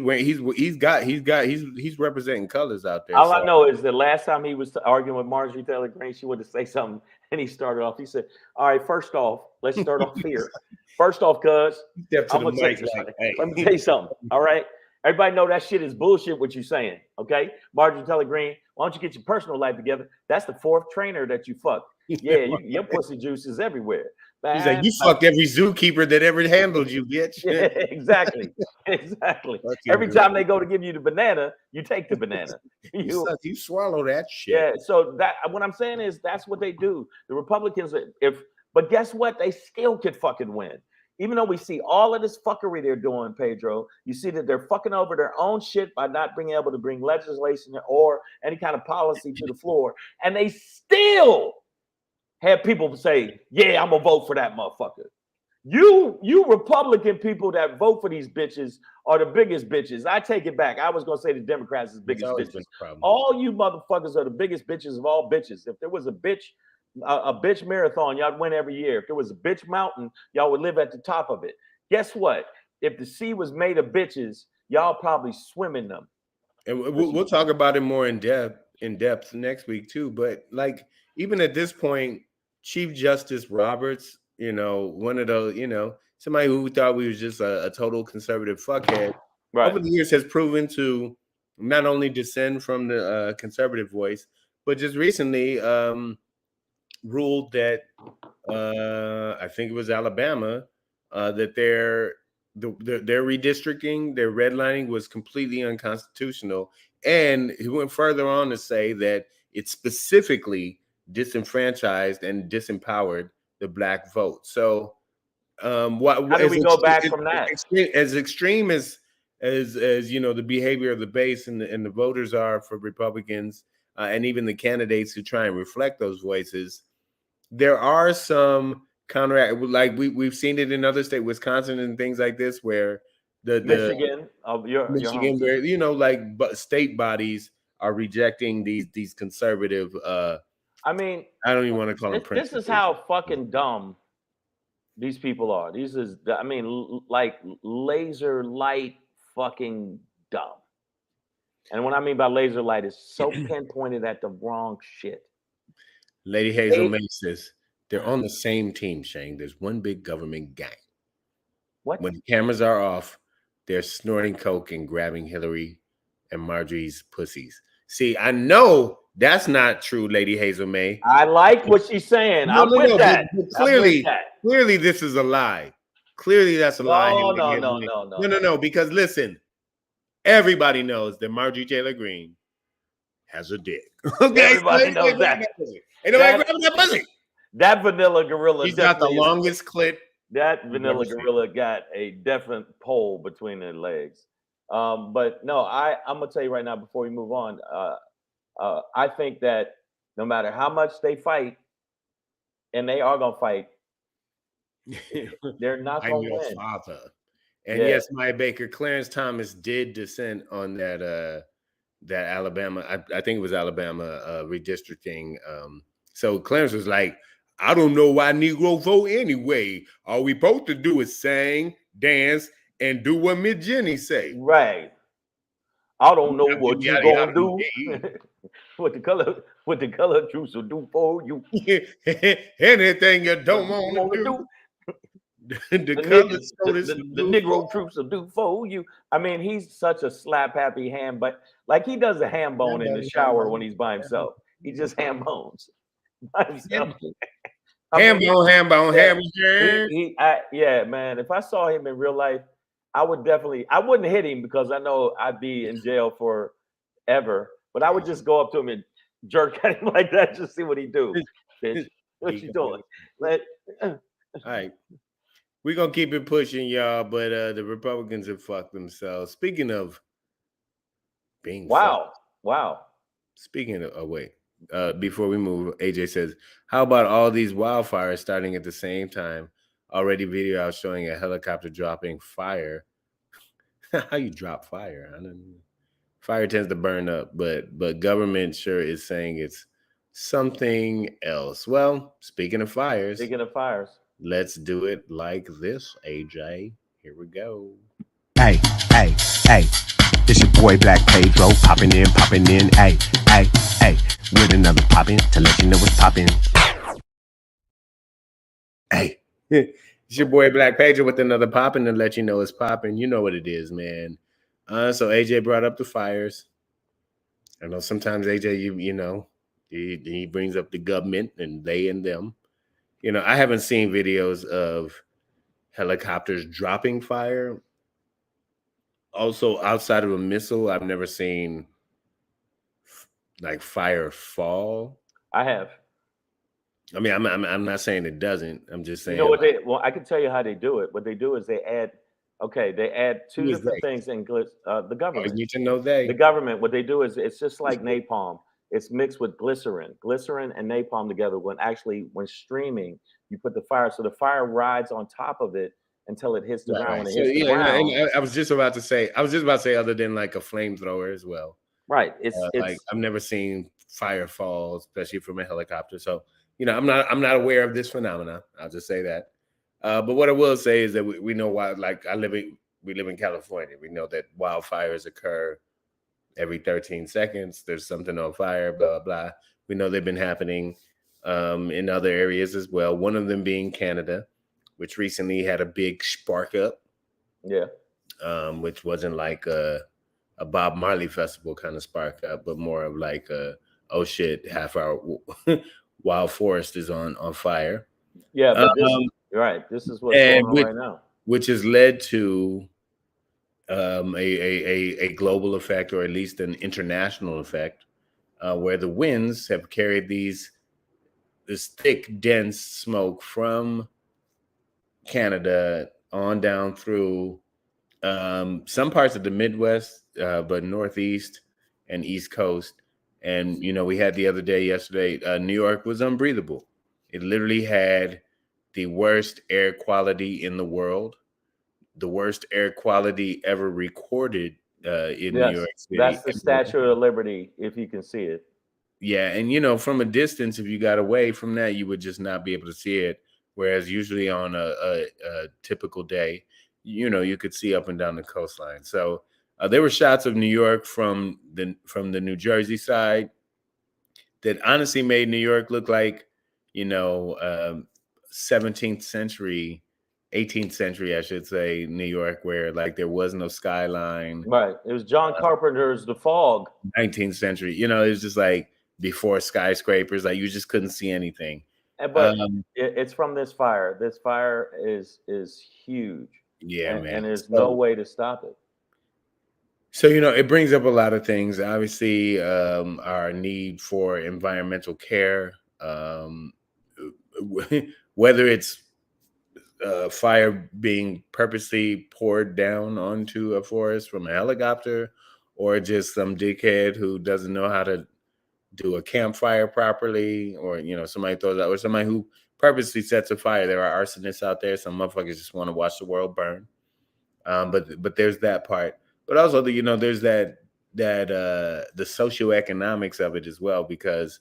representing colors out there. All I know is the last time he was arguing with Marjorie Taylor Greene, she wanted to say something, and he started off. He said, "All right, first off, let's start off here. First off, cuz I'm gonna say something. Let me tell you something. All right, everybody know that shit is bullshit. What you saying? Okay, Marjorie Taylor Greene, why don't you get your personal life together? That's the fourth trainer that you fucked. Yeah, your pussy juice is everywhere." He's like, you fucked every zookeeper that ever handled you, bitch. Yeah, exactly. Every time they go to give you the banana, you take the banana. You swallow that shit. Yeah. So that what I'm saying is that's what they do. The Republicans, but guess what? They still could fucking win. Even though we see all of this fuckery they're doing, Pedro, you see that they're fucking over their own shit by not being able to bring legislation or any kind of policy to the floor, and they still have people say, yeah, I'm gonna vote for that motherfucker. You Republican people that vote for these bitches are the biggest bitches. I take it back. I was gonna say the Democrats is the biggest bitches. All you motherfuckers are the biggest bitches of all bitches. If there was a bitch marathon, y'all win every year. If there was a bitch mountain, y'all would live at the top of it. Guess what? If the sea was made of bitches, y'all probably swim in them. And we'll talk about it more in depth next week too. But like, even at this point, Chief Justice Roberts, one of those, somebody who thought we was just a total conservative fuckhead, right, over the years has proven to not only descend from the conservative voice, but just recently ruled that I think it was Alabama, that their redistricting, their redlining was completely unconstitutional. And he went further on to say that it specifically disenfranchised and disempowered the black vote. So how do we go back from that? As extreme as the behavior of the base and the voters are for Republicans, and even the candidates who try and reflect those voices, there are some counteract, like we've seen it in other states, Wisconsin and things like this, where Michigan, where state bodies are rejecting these conservative. I mean, I don't even want to call them. This is how fucking dumb these people are. Like laser light fucking dumb. And what I mean by laser light is so pinpointed at the wrong shit. Lady Hazel May says they're on the same team, Shane. There's one big government gang. What? When the cameras are off, they're snorting coke and grabbing Hillary and Marjorie's pussies. See, I know that's not true, Lady Hazel May. I like what she's saying. But clearly this is a lie. Clearly that's a lie. No. Because listen, everybody knows that Marjorie Taylor Greene has a dick. Okay, everybody knows that. Ain't nobody grabbing that pussy. That vanilla gorilla. He's got the longest clit. That vanilla gorilla got a definite pole between their legs. But no, I'm gonna tell you right now before we move on. I think that no matter how much they fight, and they are gonna fight, they're not gonna win. Father. And yes, Maya Baker, Clarence Thomas did dissent on that Alabama. I think it was Alabama redistricting. So Clarence was like, I don't know why Negro vote anyway. All we supposed to do is sing, dance, and do what Miss Jenny say. Right. I don't know what you gonna do. what the color juice will do for you. Anything you don't want to do. The Negro troops will do for you. I mean, he's such a slap happy ham, but like he does a ham bone in the shower when he's by himself. He just ham bones by himself. Ham bone. Yeah, man. If I saw him in real life, I wouldn't hit him because I know I'd be in jail forever. But I would just go up to him and jerk at him like that, just see what he do. Bitch, what you doing? All right. We're gonna keep it pushing, y'all. But the Republicans have fucked themselves. Speaking of being fucked. Wow. Speaking of, oh wait, before we move, AJ says, "How about all these wildfires starting at the same time? Already video out showing a helicopter dropping fire. How you drop fire? I don't know. Fire tends to burn up, but government sure is saying it's something else. Well, speaking of fires, Speaking of fires, let's do it like this, AJ. Here we go. Hey, hey, hey. It's your boy Black Pedro popping in. Hey, hey, hey. With another poppin' to let you know what's poppin'. Hey, it's your boy Black Pedro with another popping to let you know it's popping. You know what it is, man. So AJ brought up the fires. I know sometimes AJ, you know, he brings up the government and they and them. You know, I haven't seen videos of helicopters dropping fire. Also, outside of a missile, I've never seen like fire fall. I have. I mean, I'm not saying it doesn't. I'm just saying. You know what they? Well, I can tell you how they do it. What they do is they add. Okay, they add two Who is different they? things in the I government. need to know The they. government. What they do is it's just like napalm. It's mixed with glycerin and napalm together. When streaming, you put the fire, so the fire rides on top of it until it hits the Right, ground. right. When it So hits the yeah, ground, and I was just about to say, other than like a flamethrower as well. right? It's Like I've never seen fire fall, especially from a helicopter. So you know, I'm not aware of this phenomenon. I'll just say that. But what I will say is that we know why. Like we live in California. We know that wildfires occur every 13 seconds. There's something on fire. Blah blah blah. We know they've been happening in other areas as well. One of them being Canada, which recently had a big spark up. yeah. Which wasn't like a Bob Marley festival kind of spark up, but more of like oh shit, half our wild forest is on fire. Yeah, but this Um, right. This is what's going and on right now. which has led to a global effect, or at least an international effect, where the winds have carried this thick, dense smoke from Canada on down through some parts of the Midwest, but Northeast and East Coast. And you know, we had yesterday, New York was unbreathable. It literally had the worst air quality in the world, the worst air quality ever recorded in New Yes, York City. that's the Statue of Liberty. If you can see it, Yeah, and you know, from a distance, if you got away from that, you would just not be able to see it. Whereas usually on a typical day, you know, you could see up and down the coastline. So there were shots of New York from the New Jersey side that honestly made New York look like, you know, 17th century, 18th century, I should say, New York, where like there was no skyline. right? It was John Carpenter's The Fog. 19th century, you know, it was just like before skyscrapers, like you just couldn't see anything. But Um, it's from this fire. This fire is huge, yeah, man. and there's no way to stop it. So, you know, it brings up a lot of things. Obviously, our need for environmental care, whether it's fire being purposely poured down onto a forest from a helicopter, or just some dickhead who doesn't know how to do a campfire properly, or you know, somebody throws out, or somebody who purposely sets a fire. There are arsonists out there. Some motherfuckers just want to watch the world burn. But there's that part. But also, you know, there's that the socioeconomics of it as well, because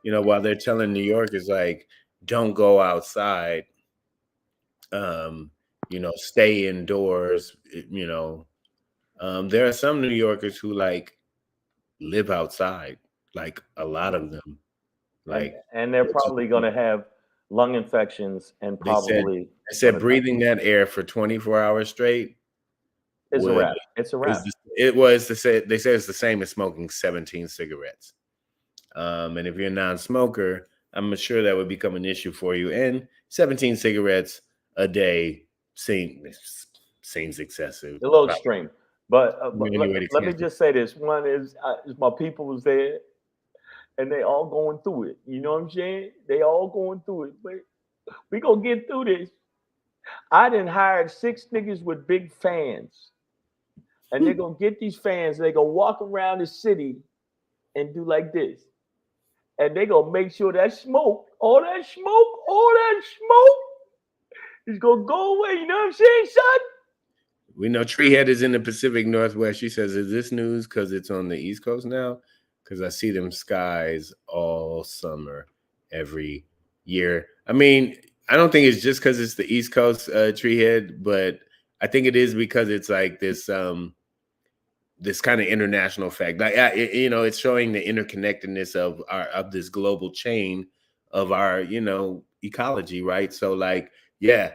you know, while they're telling New Yorkers like don't go outside, you know, stay indoors, you know, there are some New Yorkers who like live outside, like a lot of them. Like And they're probably going to have lung infections and they said, probably they said gonna die. breathing that air for 24 hours straight It's a would wrap. It's a wrap. they said it's the same as smoking 17 cigarettes. And if you're a non-smoker, I'm sure that would become an issue for you. And 17 cigarettes a day seems excessive. A little Probably extreme. But, anyway, let me just say this. One is my people was there, and they all going through it. You know what I'm saying? They all going through it. But we gonna get through this. I done hired 6 niggas with big fans. And they're gonna get these fans, they gonna walk around the city and do like this. And they gonna make sure that smoke, all that smoke is gonna go away. You know what I'm saying, son? We know Treehead is in the Pacific Northwest. She says, is this news because it's on the East Coast now? Because I see them skies all summer, every year. I mean, I don't think it's just because it's the East Coast, Treehead, but I think it is because it's like this this kind of international effect. Like, it's showing the interconnectedness of this global chain of our, ecology, right? So like, yeah,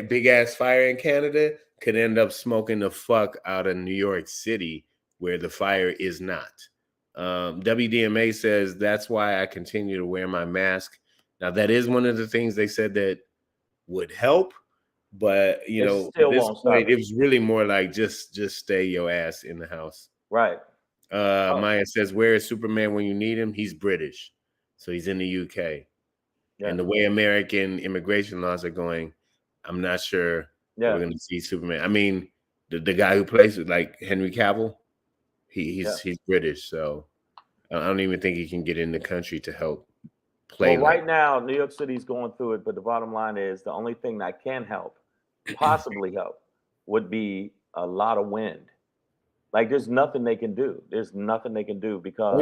big ass fire in Canada could end up smoking the fuck out of New York City where the fire is not. WDMA says that's why I continue to wear my mask. Now that is one of the things they said that would help, but Still at this won't stop point, it. it was really more like just stay your ass in the house. Right. Maya says, where is Superman when you need him? He's British, so he's in the UK. Yeah. And the way American immigration laws are going, I'm not sure we're going to see Superman. I mean, the guy who plays it, like Henry Cavill, he's British, so I don't even think he can get in the country to help play. Well, right now, New York City's going through it, but the bottom line is the only thing that can help, possibly help, would be a lot of wind. Like there's nothing they can do. There's nothing they can do because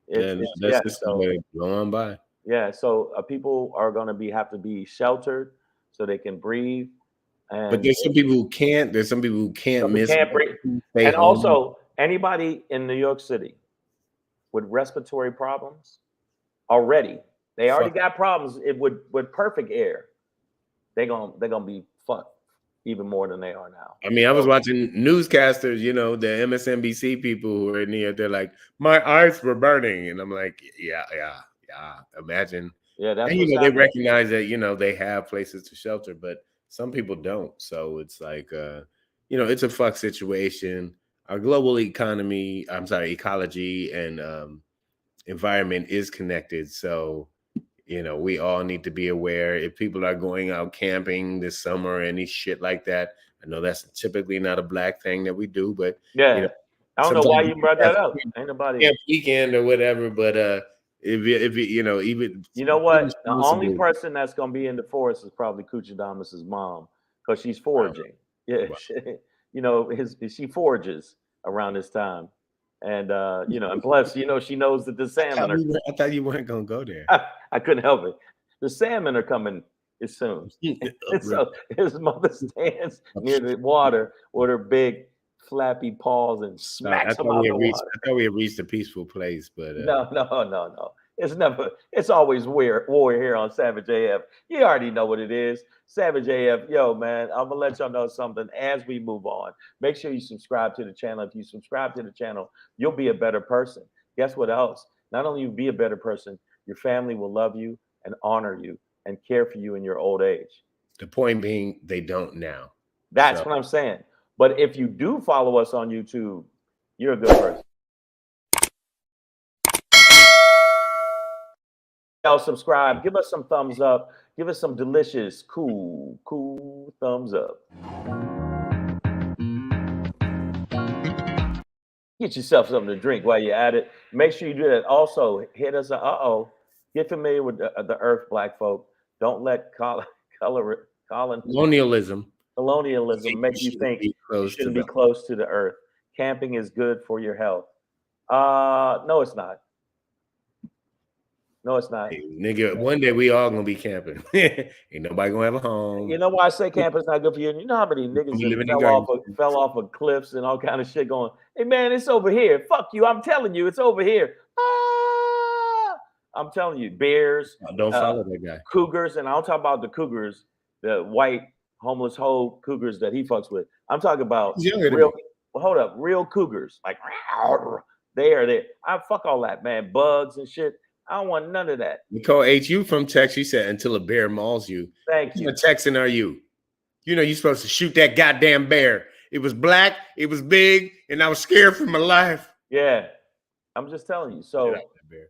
that's just blow on by. Yeah, so people are going to have to be sheltered so they can breathe. But there's some people who can't. There's some people who can't breathe. And also, anybody in New York City with respiratory problems already, they already got problems with perfect air. They're gonna be fucked even more than they are now. I mean, I was watching newscasters, the MSNBC people who are near. They're like, my eyes were burning, and I'm like, yeah. Imagine. Yeah, that's and they recognize that they have places to shelter, but some people don't. So it's like, it's a fuck situation. Our global ecology and environment is connected. So, we all need to be aware. If people are going out camping this summer or any shit like that, I know that's typically not a black thing that we do, but I don't know why you brought that up. Ain't nobody weekend or whatever, but if even you know what, the only person that's gonna be in the forest is probably Kuchadamas's mom because she's foraging. She forages around this time. And and plus, she knows that the salmon I thought you weren't gonna go there. I couldn't help it. The salmon are coming as soon. So his mother stands near the water with her big flappy paws and smacks them out the water. I thought we had reached a peaceful place, but no. It's always war here on Savage AF. You already know what it is. Savage AF, yo, man, I'm gonna let y'all know something as we move on. Make sure you subscribe to the channel. If you subscribe to the channel, you'll be a better person. Guess what else? Not only you be a better person, your family will love you and honor you and care for you in your old age. The point being, they don't now. That's what I'm saying. But if you do follow us on YouTube, you're a good person. Subscribe, give us some thumbs up, give us some delicious, cool thumbs up. Get yourself something to drink while you're at it. Make sure you do that. Also, hit us get familiar with the earth, black folk. Don't let colonialism make you think you shouldn't be close to the earth. Camping is good for your health. No, it's not. No, it's not. Hey, nigga, one day we all gonna be camping. Ain't nobody gonna have a home. You know why I say camping's not good for you? You know how many niggas fell off of cliffs and all kind of shit going, hey man, it's over here. Fuck you. I'm telling you, it's over here. I'm telling you, bears. Don't follow that guy. Cougars, and I don't talk about the cougars, the white homeless hoe cougars that he fucks with. I'm talking about real cougars. Like they are there. I fuck all that, man. Bugs and shit. I don't want none of that. Nicole H, you from Texas, she said, until a bear mauls you. Thank you. What Texan are you? You're supposed to shoot that goddamn bear. It was black, it was big, and I was scared for my life. Yeah. I'm just telling you. So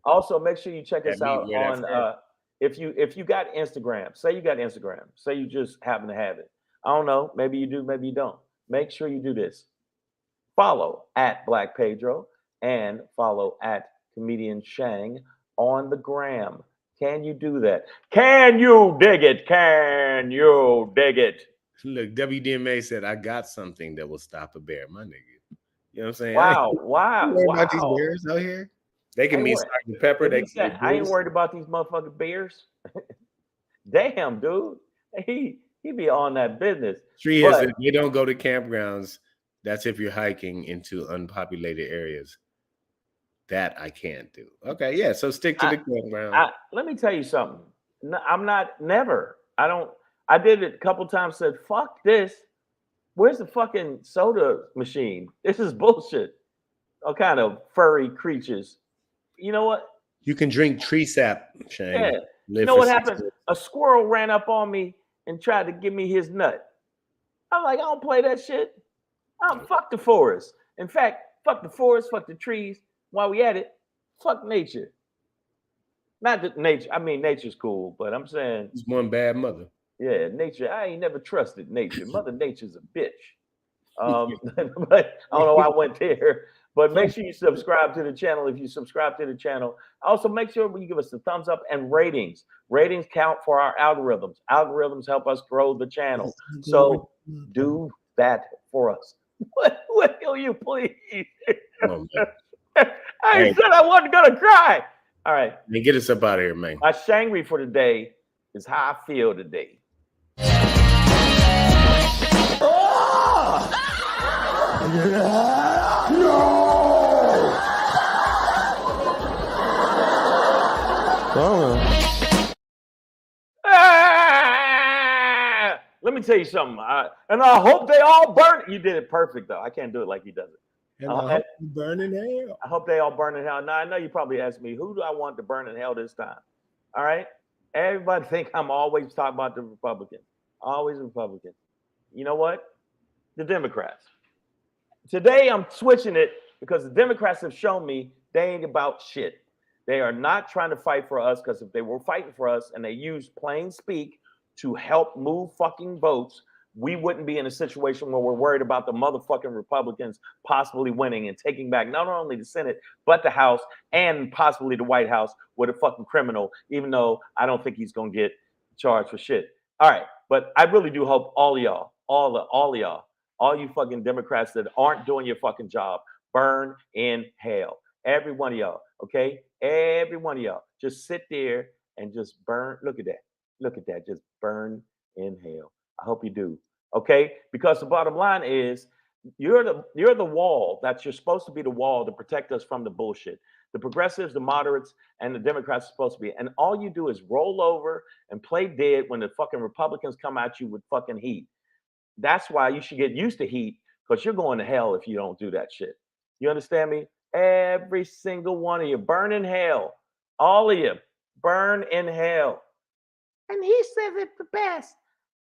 also make sure you check us out on if you got Instagram, say you got Instagram, say you just happen to have it. I don't know. Maybe you do, maybe you don't. Make sure you do this. Follow at Black Pedro and follow at Comedian Shang on the gram. Can you do that? Can you dig it? Can you dig it? Look, WDMA said, I got something that will stop a bear, my nigga. You know what I'm saying? Wow, I wow, ain't worried about these wow. bears out here. They can Ain't mean worried. Sergeant Pepper. They can I ain't worried about these motherfucking bears. Damn, dude. He be on that business. Tree But- is if you don't go to campgrounds, that's if you're hiking into unpopulated areas. That I can't do. Okay, yeah. So stick to the campground. Let me tell you something. No, I'm not never. I did it a couple times, said, fuck this. Where's the fucking soda machine? This is bullshit. All kind of furry creatures. You know what? You can drink tree sap, Shane. Yeah. You know what happened? A squirrel ran up on me and tried to give me his nut. I'm like, I don't play that shit. Fuck the forest. In fact, fuck the forest, fuck the trees. While we at it, fuck nature. Not that nature, I mean, nature's cool, but I'm saying. It's one bad mother. Yeah, nature. I ain't never trusted nature. Mother Nature's a bitch. But I don't know why I went there. But make sure you subscribe to the channel if you subscribe to the channel. Also, make sure you give us a thumbs up and ratings. Ratings count for our algorithms. Algorithms help us grow the channel. So do that for us. Will you please? Oh, I said I wasn't gonna cry. All right. Man, get us up out of here, man. My Shangry for today is how I feel today. Let me tell you something. And I hope they all burn. You did it perfect, though. I can't do it like he does it. And I hope you burn in hell. I hope they all burn in hell. Now, I know you probably asked me, who do I want to burn in hell this time? All right? Everybody think I'm always talking about the Republicans. Always Republicans. You know what? The Democrats. Today, I'm switching it because the Democrats have shown me they ain't about shit. They are not trying to fight for us, because if they were fighting for us and they used plain speak to help move fucking votes, we wouldn't be in a situation where we're worried about the motherfucking Republicans possibly winning and taking back not only the Senate, but the House and possibly the White House with a fucking criminal, even though I don't think he's going to get charged for shit. All right. But I really do hope all of y'all, all you fucking Democrats that aren't doing your fucking job, burn in hell. Every one of y'all, okay? Every one of y'all. Just sit there and just burn. Look at that. Look at that. Just burn in hell. I hope you do. Okay? Because the bottom line is you're the wall that you're supposed to be, the wall to protect us from the bullshit. The progressives, the moderates, and the Democrats are supposed to be. And all you do is roll over and play dead when the fucking Republicans come at you with fucking heat. That's why you should get used to heat, because you're going to hell if you don't do that shit. You understand me? Every single one of you, burn in hell. All of you, burn in hell. And he says it the best.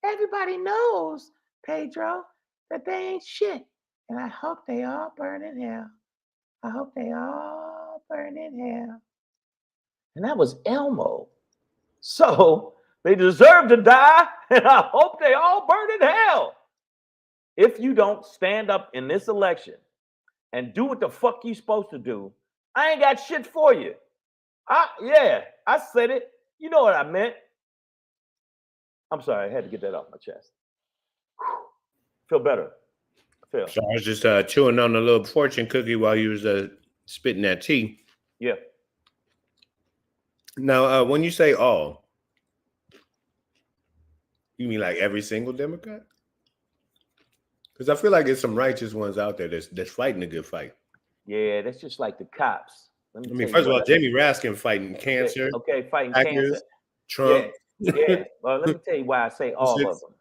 Everybody knows, Pedro, that they ain't shit. And I hope they all burn in hell. I hope they all burn in hell. And that was Elmo. So they deserve to die, and I hope they all burn in hell. If you don't stand up in this election and do what the fuck you supposed to do, I ain't got shit for you. I said it. You know what I meant. I'm sorry, I had to get that off my chest. Feel better. So I was just chewing on a little fortune cookie while you was spitting that tea. Yeah. Now, when you say all, you mean like every single Democrat? Because I feel like there's some righteous ones out there that's fighting a good fight. Yeah, that's just like the cops. I mean, first of all, Jamie Raskin fighting cancer. Okay, fighting hackers, cancer. Trump. Yeah. Well, let me tell you why I say all of them.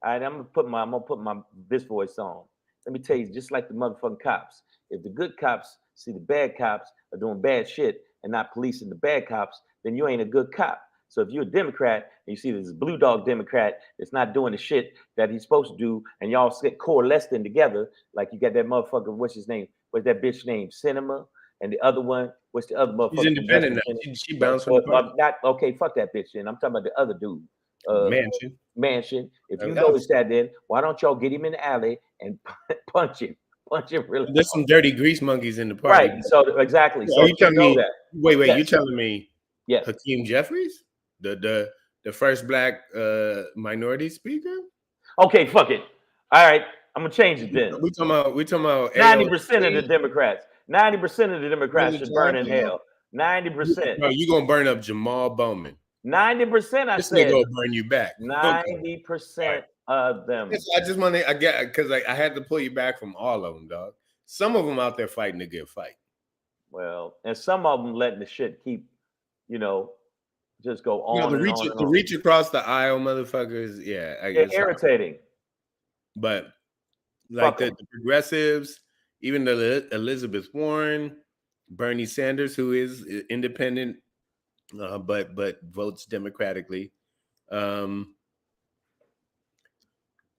All right, I'm gonna put my this voice on. Let me tell you, just like the motherfucking cops. If the good cops see the bad cops are doing bad shit and not policing the bad cops, then you ain't a good cop. So if you're a Democrat and you see this blue dog Democrat that's not doing the shit that he's supposed to do, and y'all get coalescing together, like you got that motherfucker, what's his name? What's that bitch name? Cinema, and the other one, what's the other motherfucker? She's independent now. She bounced from the party. Not okay. Fuck that bitch. Then I'm talking about the other dude. Mansion. If you notice that, then why don't y'all get him in the alley and punch him really? There's some dirty grease monkeys in the party, right? So exactly. So so you telling me? That. Wait, yes. You telling me? Yes. Hakeem Jeffries, the first black minority speaker. Okay, fuck it. All right, I'm gonna change it then. We talking about 90% of the Democrats. 90% of the Democrats should burn in hell. 90%. No, you gonna burn up Jamal Bowman. 90%. I this said. This nigga will burn you back. 90% of them. I just want to. I get because I had to pull you back from all of them, dog. Some of them out there fighting a good fight. Well, and some of them letting the shit keep, just go on. The reach across the aisle, motherfuckers. Yeah, I guess irritating. But like the progressives, even the Elizabeth Warren, Bernie Sanders, who is independent, but votes democratically.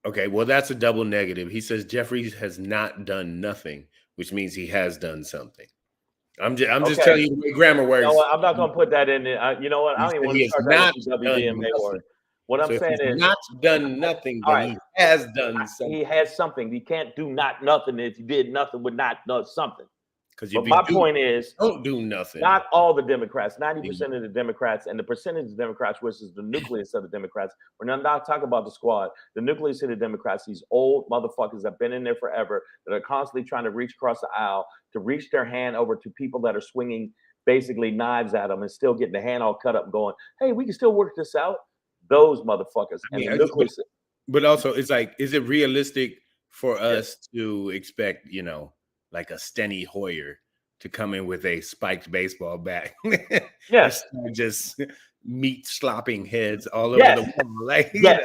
Okay, well, that's a double negative. He says Jeffries has not done nothing, which means he has done something. I'm just telling you the way grammar works. No, I'm not gonna put that in there. You know what? I don't even want to start that WDMA word. What I'm saying is not done nothing, but he has done something. He has something. He can't do not nothing. If he did nothing, would not do something. But my point is, don't do nothing. Not all the Democrats, 90% of the Democrats, and the percentage of Democrats, which is the nucleus of the Democrats. We're not talking about the squad. The nucleus of the Democrats, these old motherfuckers that have been in there forever, that are constantly trying to reach across the aisle, to reach their hand over to people that are swinging basically knives at them and still getting the hand all cut up and going, hey, we can still work this out. Those motherfuckers. And the nucleus. But also, it's like, is it realistic for us to expect, like a Steny Hoyer to come in with a spiked baseball bat? Yes. Just meat slopping heads all over the wall. Like, yes.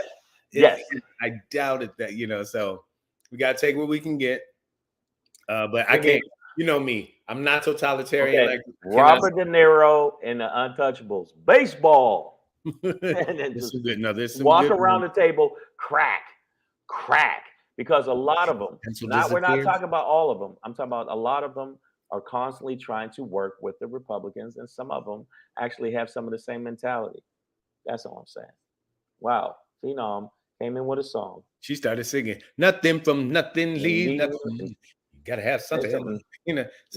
I doubt it that, so we got to take what we can get. But I can't, me, I'm not totalitarian. Okay. Like Robert De Niro and the Untouchables. Baseball. And then just walk around the table, crack. Because a lot of them, we're not talking about all of them. I'm talking about a lot of them are constantly trying to work with the Republicans, and some of them actually have some of the same mentality. That's all I'm saying. Wow. Phenom came in with a song. She started singing, nothing from nothing, leave nothing. You gotta have something. So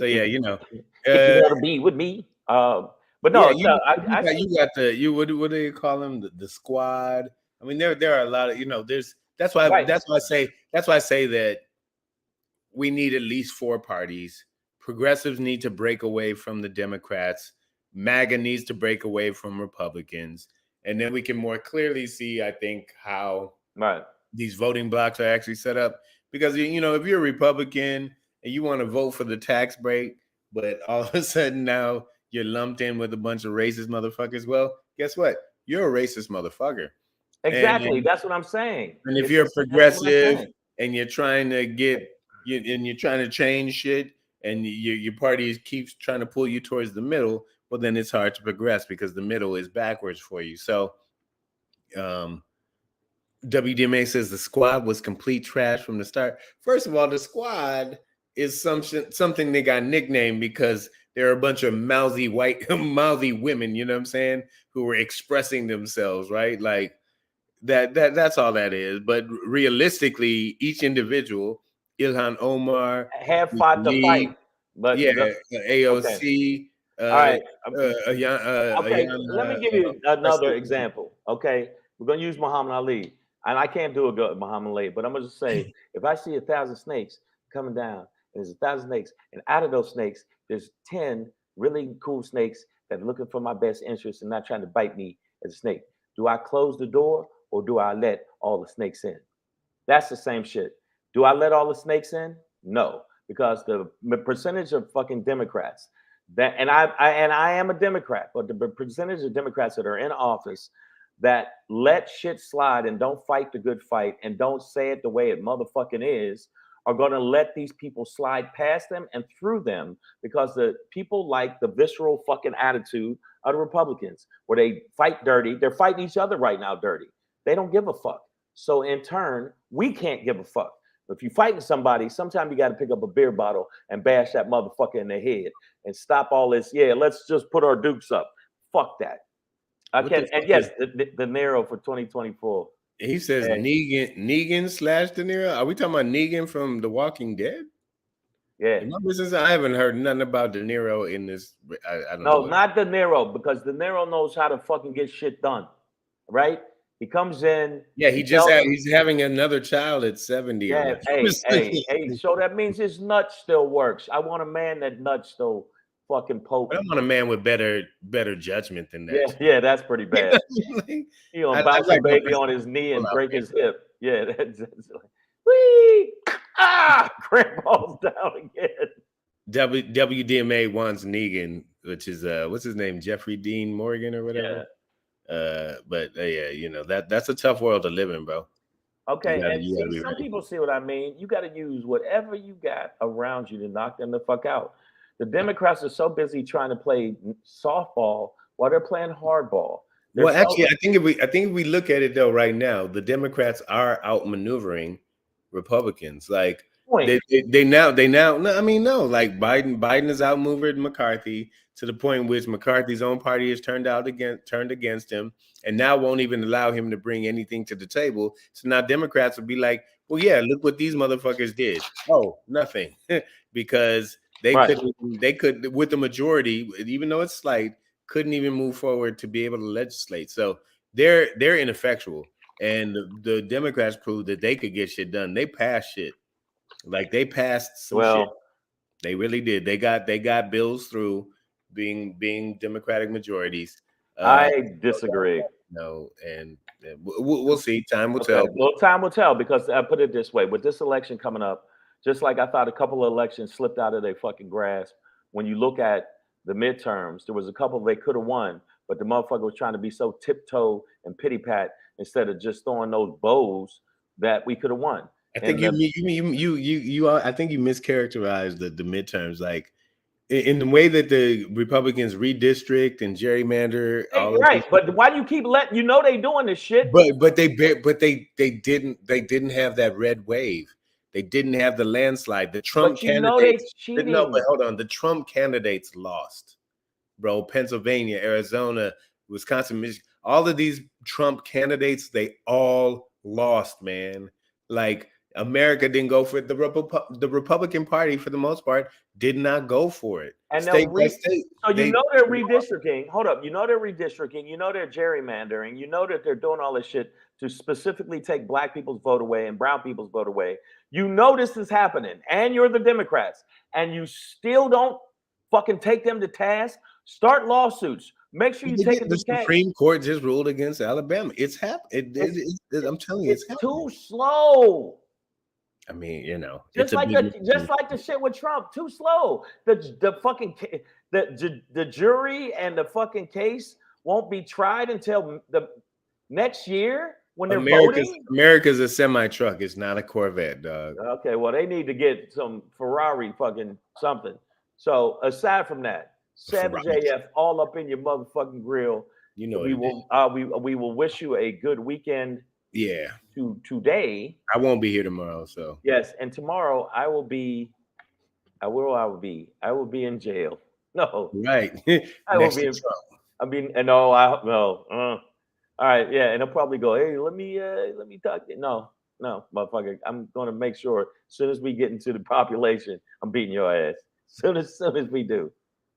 if you want to be with me. But no, you got what do they call them? The squad. I mean, there are a lot of, that's why I say that we need at least 4 parties. Progressives need to break away from the Democrats. MAGA needs to break away from Republicans. And then we can more clearly see, I think, how these voting blocks are actually set up. Because, if you're a Republican and you want to vote for the tax break, but all of a sudden now you're lumped in with a bunch of racist motherfuckers, well, guess what? You're a racist motherfucker. Exactly. That's what I'm saying. And if you're a progressive and you're trying to you're trying to change shit, and your party keeps trying to pull you towards the middle, well, then it's hard to progress because the middle is backwards for you. So WDMA says the squad was complete trash from the start. First of all, the squad is something they got nicknamed because there are a bunch of mouthy women, you know what I'm saying, who were expressing themselves, right? Like that's all that is. But realistically, each individual, Ilhan Omar have fought the fight, but AOC. Okay. All right. Let me give you another example. Okay, we're gonna use Muhammad Ali, and I can't do a good Muhammad Ali, but I'm gonna just say, if I see 1,000 snakes coming down, there's 1,000 snakes, and out of those snakes, there's 10 really cool snakes that are looking for my best interest and not trying to bite me as a snake. Do I close the door or do I let all the snakes in? That's the same shit. Do I let all the snakes in? No, because the percentage of fucking Democrats and I am a Democrat, but the percentage of Democrats that are in office that let shit slide and don't fight the good fight and don't say it the way it motherfucking is are going to let these people slide past them and through them, because the people like the visceral fucking attitude of the Republicans where they fight dirty. They're fighting each other right now dirty. They don't give a fuck. So in turn, we can't give a fuck. If you're fighting somebody, sometimes you got to pick up a beer bottle and bash that motherfucker in the head. and stop all this. Yeah, let's just put our dukes up. Fuck that. I What can. the And fuck yes, is- the Nero for 2024. He says Yeah. Negan / De Niro. Are we talking about Negan from The Walking Dead? Yeah. In my business, I haven't heard nothing about De Niro in this. I don't know. No, what- not De Niro, because De Niro knows how to fucking get shit done. Right? He comes in. Yeah, tells them- he's having another child at 70. or Yeah, whatever. hey. So that means his nut still works. I want a man that nut still fucking But I potent. want a man with better judgment than Yeah, that. yeah, that's pretty bad. Like, He gonna I bounce like a baby numbers. on his knee and Pull out break paper. his hip. Yeah, that's like, whee! Grandpa's down again. WDMA wants Negan, which is what's his name, Jeffrey Dean Morgan or whatever. But yeah, you know that's a tough world to live in, bro. Okay, You gotta- and you gotta see, be some ready. people see what I mean. You got to use whatever you got around you to knock them the fuck out. The Democrats are so busy trying to play softball while they're playing hardball. They're Well, so- actually, I think if we look at it though, right now, the Democrats are outmaneuvering Republicans. Like Point. they now no, I mean no, like Biden has outmaneuvered McCarthy to the point in which McCarthy's own party has turned against him, and now won't even allow him to bring anything to the table. So now Democrats will be like, well, yeah, look what these motherfuckers did. Oh, nothing, because they Right. could with the majority, even though it's slight, couldn't even move forward to be able to legislate. So they're ineffectual, and the Democrats proved that they could get shit done. They passed shit, like they passed some shit. They really did. They got bills through being Democratic majorities. I disagree. No, and we'll see. Time will tell. Well, time will tell, because I put it this way: with this election coming up, just like I thought a couple of elections slipped out of their fucking grasp. When you look at the midterms, there was a couple they could have won, but the motherfucker was trying to be so tiptoe and pity pat instead of just throwing those bows that we could have won. I think I think you mischaracterized the midterms, like in the way that the Republicans redistrict and gerrymander. Right, but why do you keep letting they doing this shit? But they didn't have that red wave. They didn't have the landslide. The Trump candidates. No, but hold on. The Trump candidates lost, bro. Pennsylvania, Arizona, Wisconsin, Michigan. All of these Trump candidates, they all lost, man. Like America didn't go for it. The Republican Party, for the most part, did not go for it. And state by state. So they're redistricting. Hold up. They're redistricting. They're gerrymandering. That they're doing all this shit to specifically take black people's vote away and brown people's vote away. This is happening, and you're the Democrats, and you still don't fucking take them to task. Start lawsuits. Make sure you take them to task. The Supreme Court just ruled against Alabama. It's happening. I'm telling you, it's too slow. I mean, just like the shit with Trump, too slow. The fucking the jury and the fucking case won't be tried until the next year when they're voting. America's a semi truck. It's not a Corvette, dog. Okay, well they need to get some Ferrari fucking something. So aside from that, Savage AF all up in your motherfucking grill. We will wish you a good weekend. Yeah. Today. I won't be here tomorrow, so. Yes, and tomorrow I will be in jail. No. Right. I will be in, all right, yeah, and I'll probably go, hey, let me talk. No, motherfucker. I'm gonna make sure as soon as we get into the population, I'm beating your ass. Soon as we do.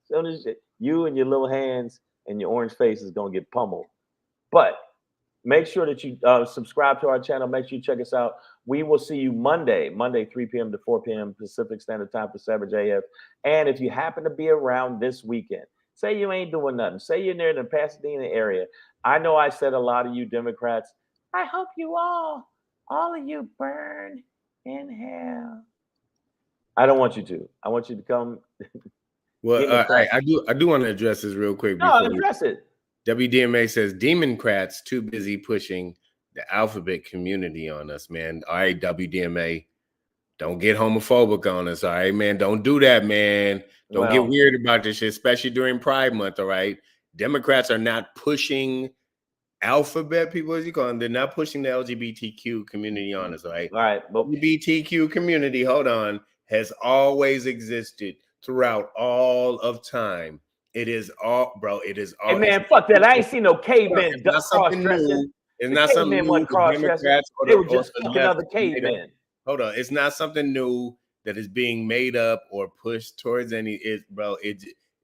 Soon as you and your little hands and your orange face is gonna get pummeled. But make sure that you subscribe to our channel. Make sure you check us out. We will see you Monday, 3 p.m. to 4 p.m. Pacific Standard Time for Savage AF. And if you happen to be around this weekend, say you ain't doing nothing. Say you're near the Pasadena area. I know I said a lot of you Democrats, I hope you all of you burn in hell. I don't want you to. I want you to come. Well, I do want to address this real quick. No, address it. WDMA says Democrats too busy pushing the alphabet community on us, man. All right, WDMA, don't get homophobic on us. All right, man, don't do that, man. Don't get weird about this shit, especially during Pride Month. All right, Democrats are not pushing alphabet people, as you call them. They're not pushing the LGBTQ community on us. All right, but LGBTQ community, hold on, has always existed. throughout all of time. It is all, bro. It is all. Hey man, fuck that. I ain't seen no cavemen It's not something cross-dressing. new. It's The not something cavemen new. wasn't The cross-dressing. Democrats They were or just the fucking left other made up. cavemen. Hold on, it's not something new that is being made up or pushed towards any. Bro,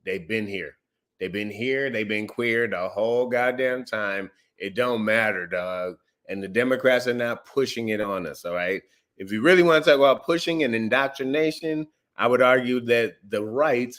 they've been here. They've been here. They've been queer the whole goddamn time. It don't matter, dog. And the Democrats are not pushing it on us. All right. If you really want to talk about pushing and indoctrination, I would argue that the right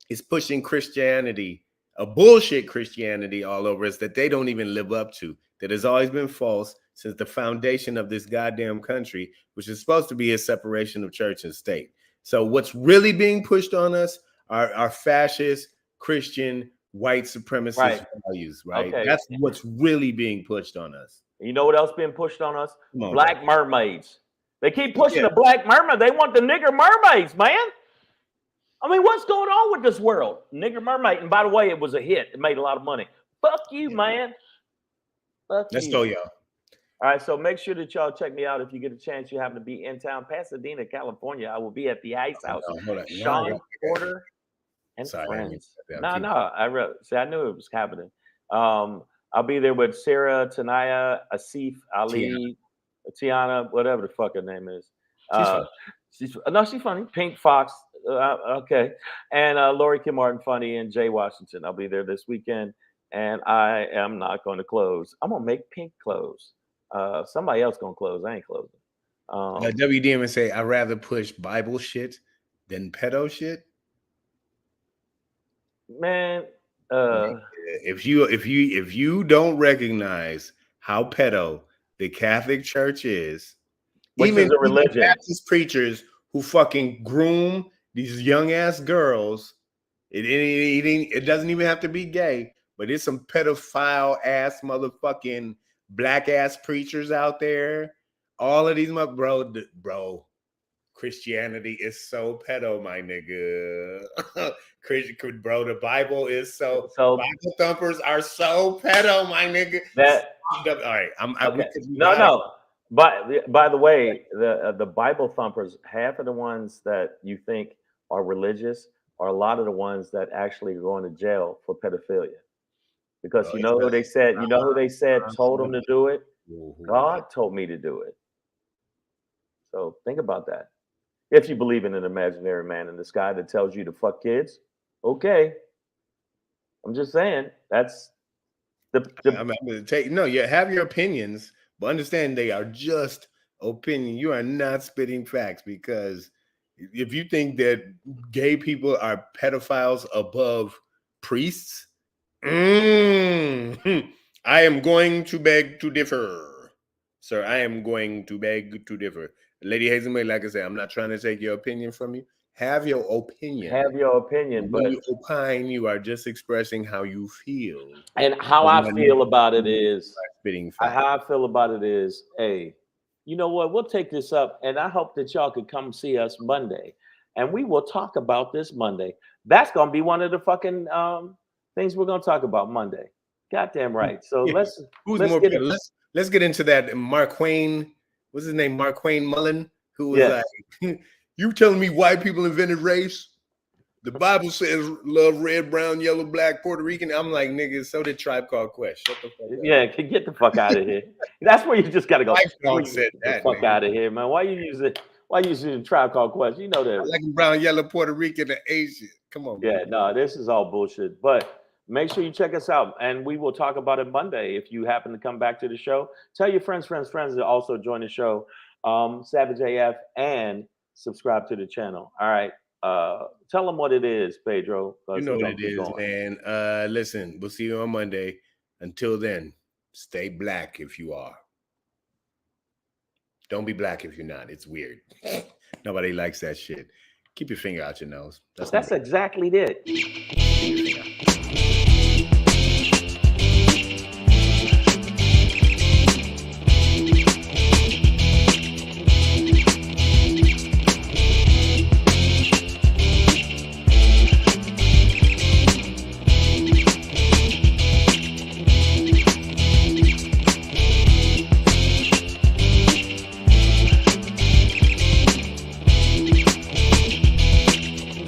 is pushing Christianity, a bullshit Christianity all over us that they don't even live up to, that has always been false since the foundation of this goddamn country, which is supposed to be a separation of church and state. So what's really being pushed on us are fascist, Christian, white supremacist values, right? Okay. That's what's really being pushed on us. You know what else being pushed on us? Come on, Black mermaids. They keep pushing the black mermaid. They want the nigger mermaids, man. I mean, what's going on with this world? Nigger mermaid. And by the way, it was a hit. It made a lot of money. Fuck you, man. Fuck Let's you. go, y'all. All right, so make sure that y'all check me out if you get a chance. You happen to be in town, Pasadena, California. I will be at the Ice House. Sean Porter and friends. I knew it was happening. I'll be there with Sarah, Tanaya, Asif, Ali, Tiana, whatever the fuck her name is. She's funny. Pink Fox. Okay. And Lori Kim Martin funny and Jay Washington. I'll be there this weekend. And I am not going to close. I'm gonna make Pink close. Somebody else gonna close. I ain't closing. WDM and say I'd rather push Bible shit than pedo shit. Man, if you don't recognize how pedo the Catholic Church is, which even is a religion, Baptist preachers who fucking groom these young ass girls, it doesn't even have to be gay, but it's some pedophile ass motherfucking black ass preachers out there. All of these bro. Christianity is so pedo, my nigga. Bro, the Bible is so Bible thumpers are so pedo, my nigga. All right, okay. No. But by the way, the Bible thumpers, half of the ones that you think are religious are a lot of the ones that actually are going to jail for pedophilia. Because you know who they said told them to do it? God told me to do it. So think about that. If you believe in an imaginary man in the sky that tells you to fuck kids, okay. I'm just saying that's I'm going to take you have your opinions, but understand they are just opinion. You are not spitting facts, because if you think that gay people are pedophiles above priests, I am going to beg to differ, sir. I am going to beg to differ. Lady Hazelmay, like I said, I'm not trying to take your opinion from you. Have your opinion. But when you opine, you are just expressing how you feel. And how I feel about it is, hey, you know what? We'll take this up, and I hope that y'all could come see us Monday, and we will talk about this Monday. That's gonna be one of the fucking things we're gonna talk about Monday. Goddamn right. So let's get into that. Marquain. What's his name? Marquain Mullen, who was like, you telling me white people invented race? The Bible says love red, brown, yellow, black, Puerto Rican. I'm like, nigga, so did Tribe Called Quest. Shut the fuck up. Yeah, get the fuck out of here. That's where you just gotta go. Get the fuck out of here, man. Why you using Tribe Called Quest? You know that. I like brown, yellow, Puerto Rican, and Asian. Come on. Yeah, no, this is all bullshit. But make sure you check us out, and we will talk about it Monday. If you happen to come back to the show, tell your friends to also join the show, Savage AF, and subscribe to the channel. All right, tell them what it is, Pedro. You know what it is, man. Listen, we'll see you on Monday. Until then, stay black if you are. Don't be black if you're not. It's weird. Nobody likes that shit. Keep your finger out your nose. That's exactly it.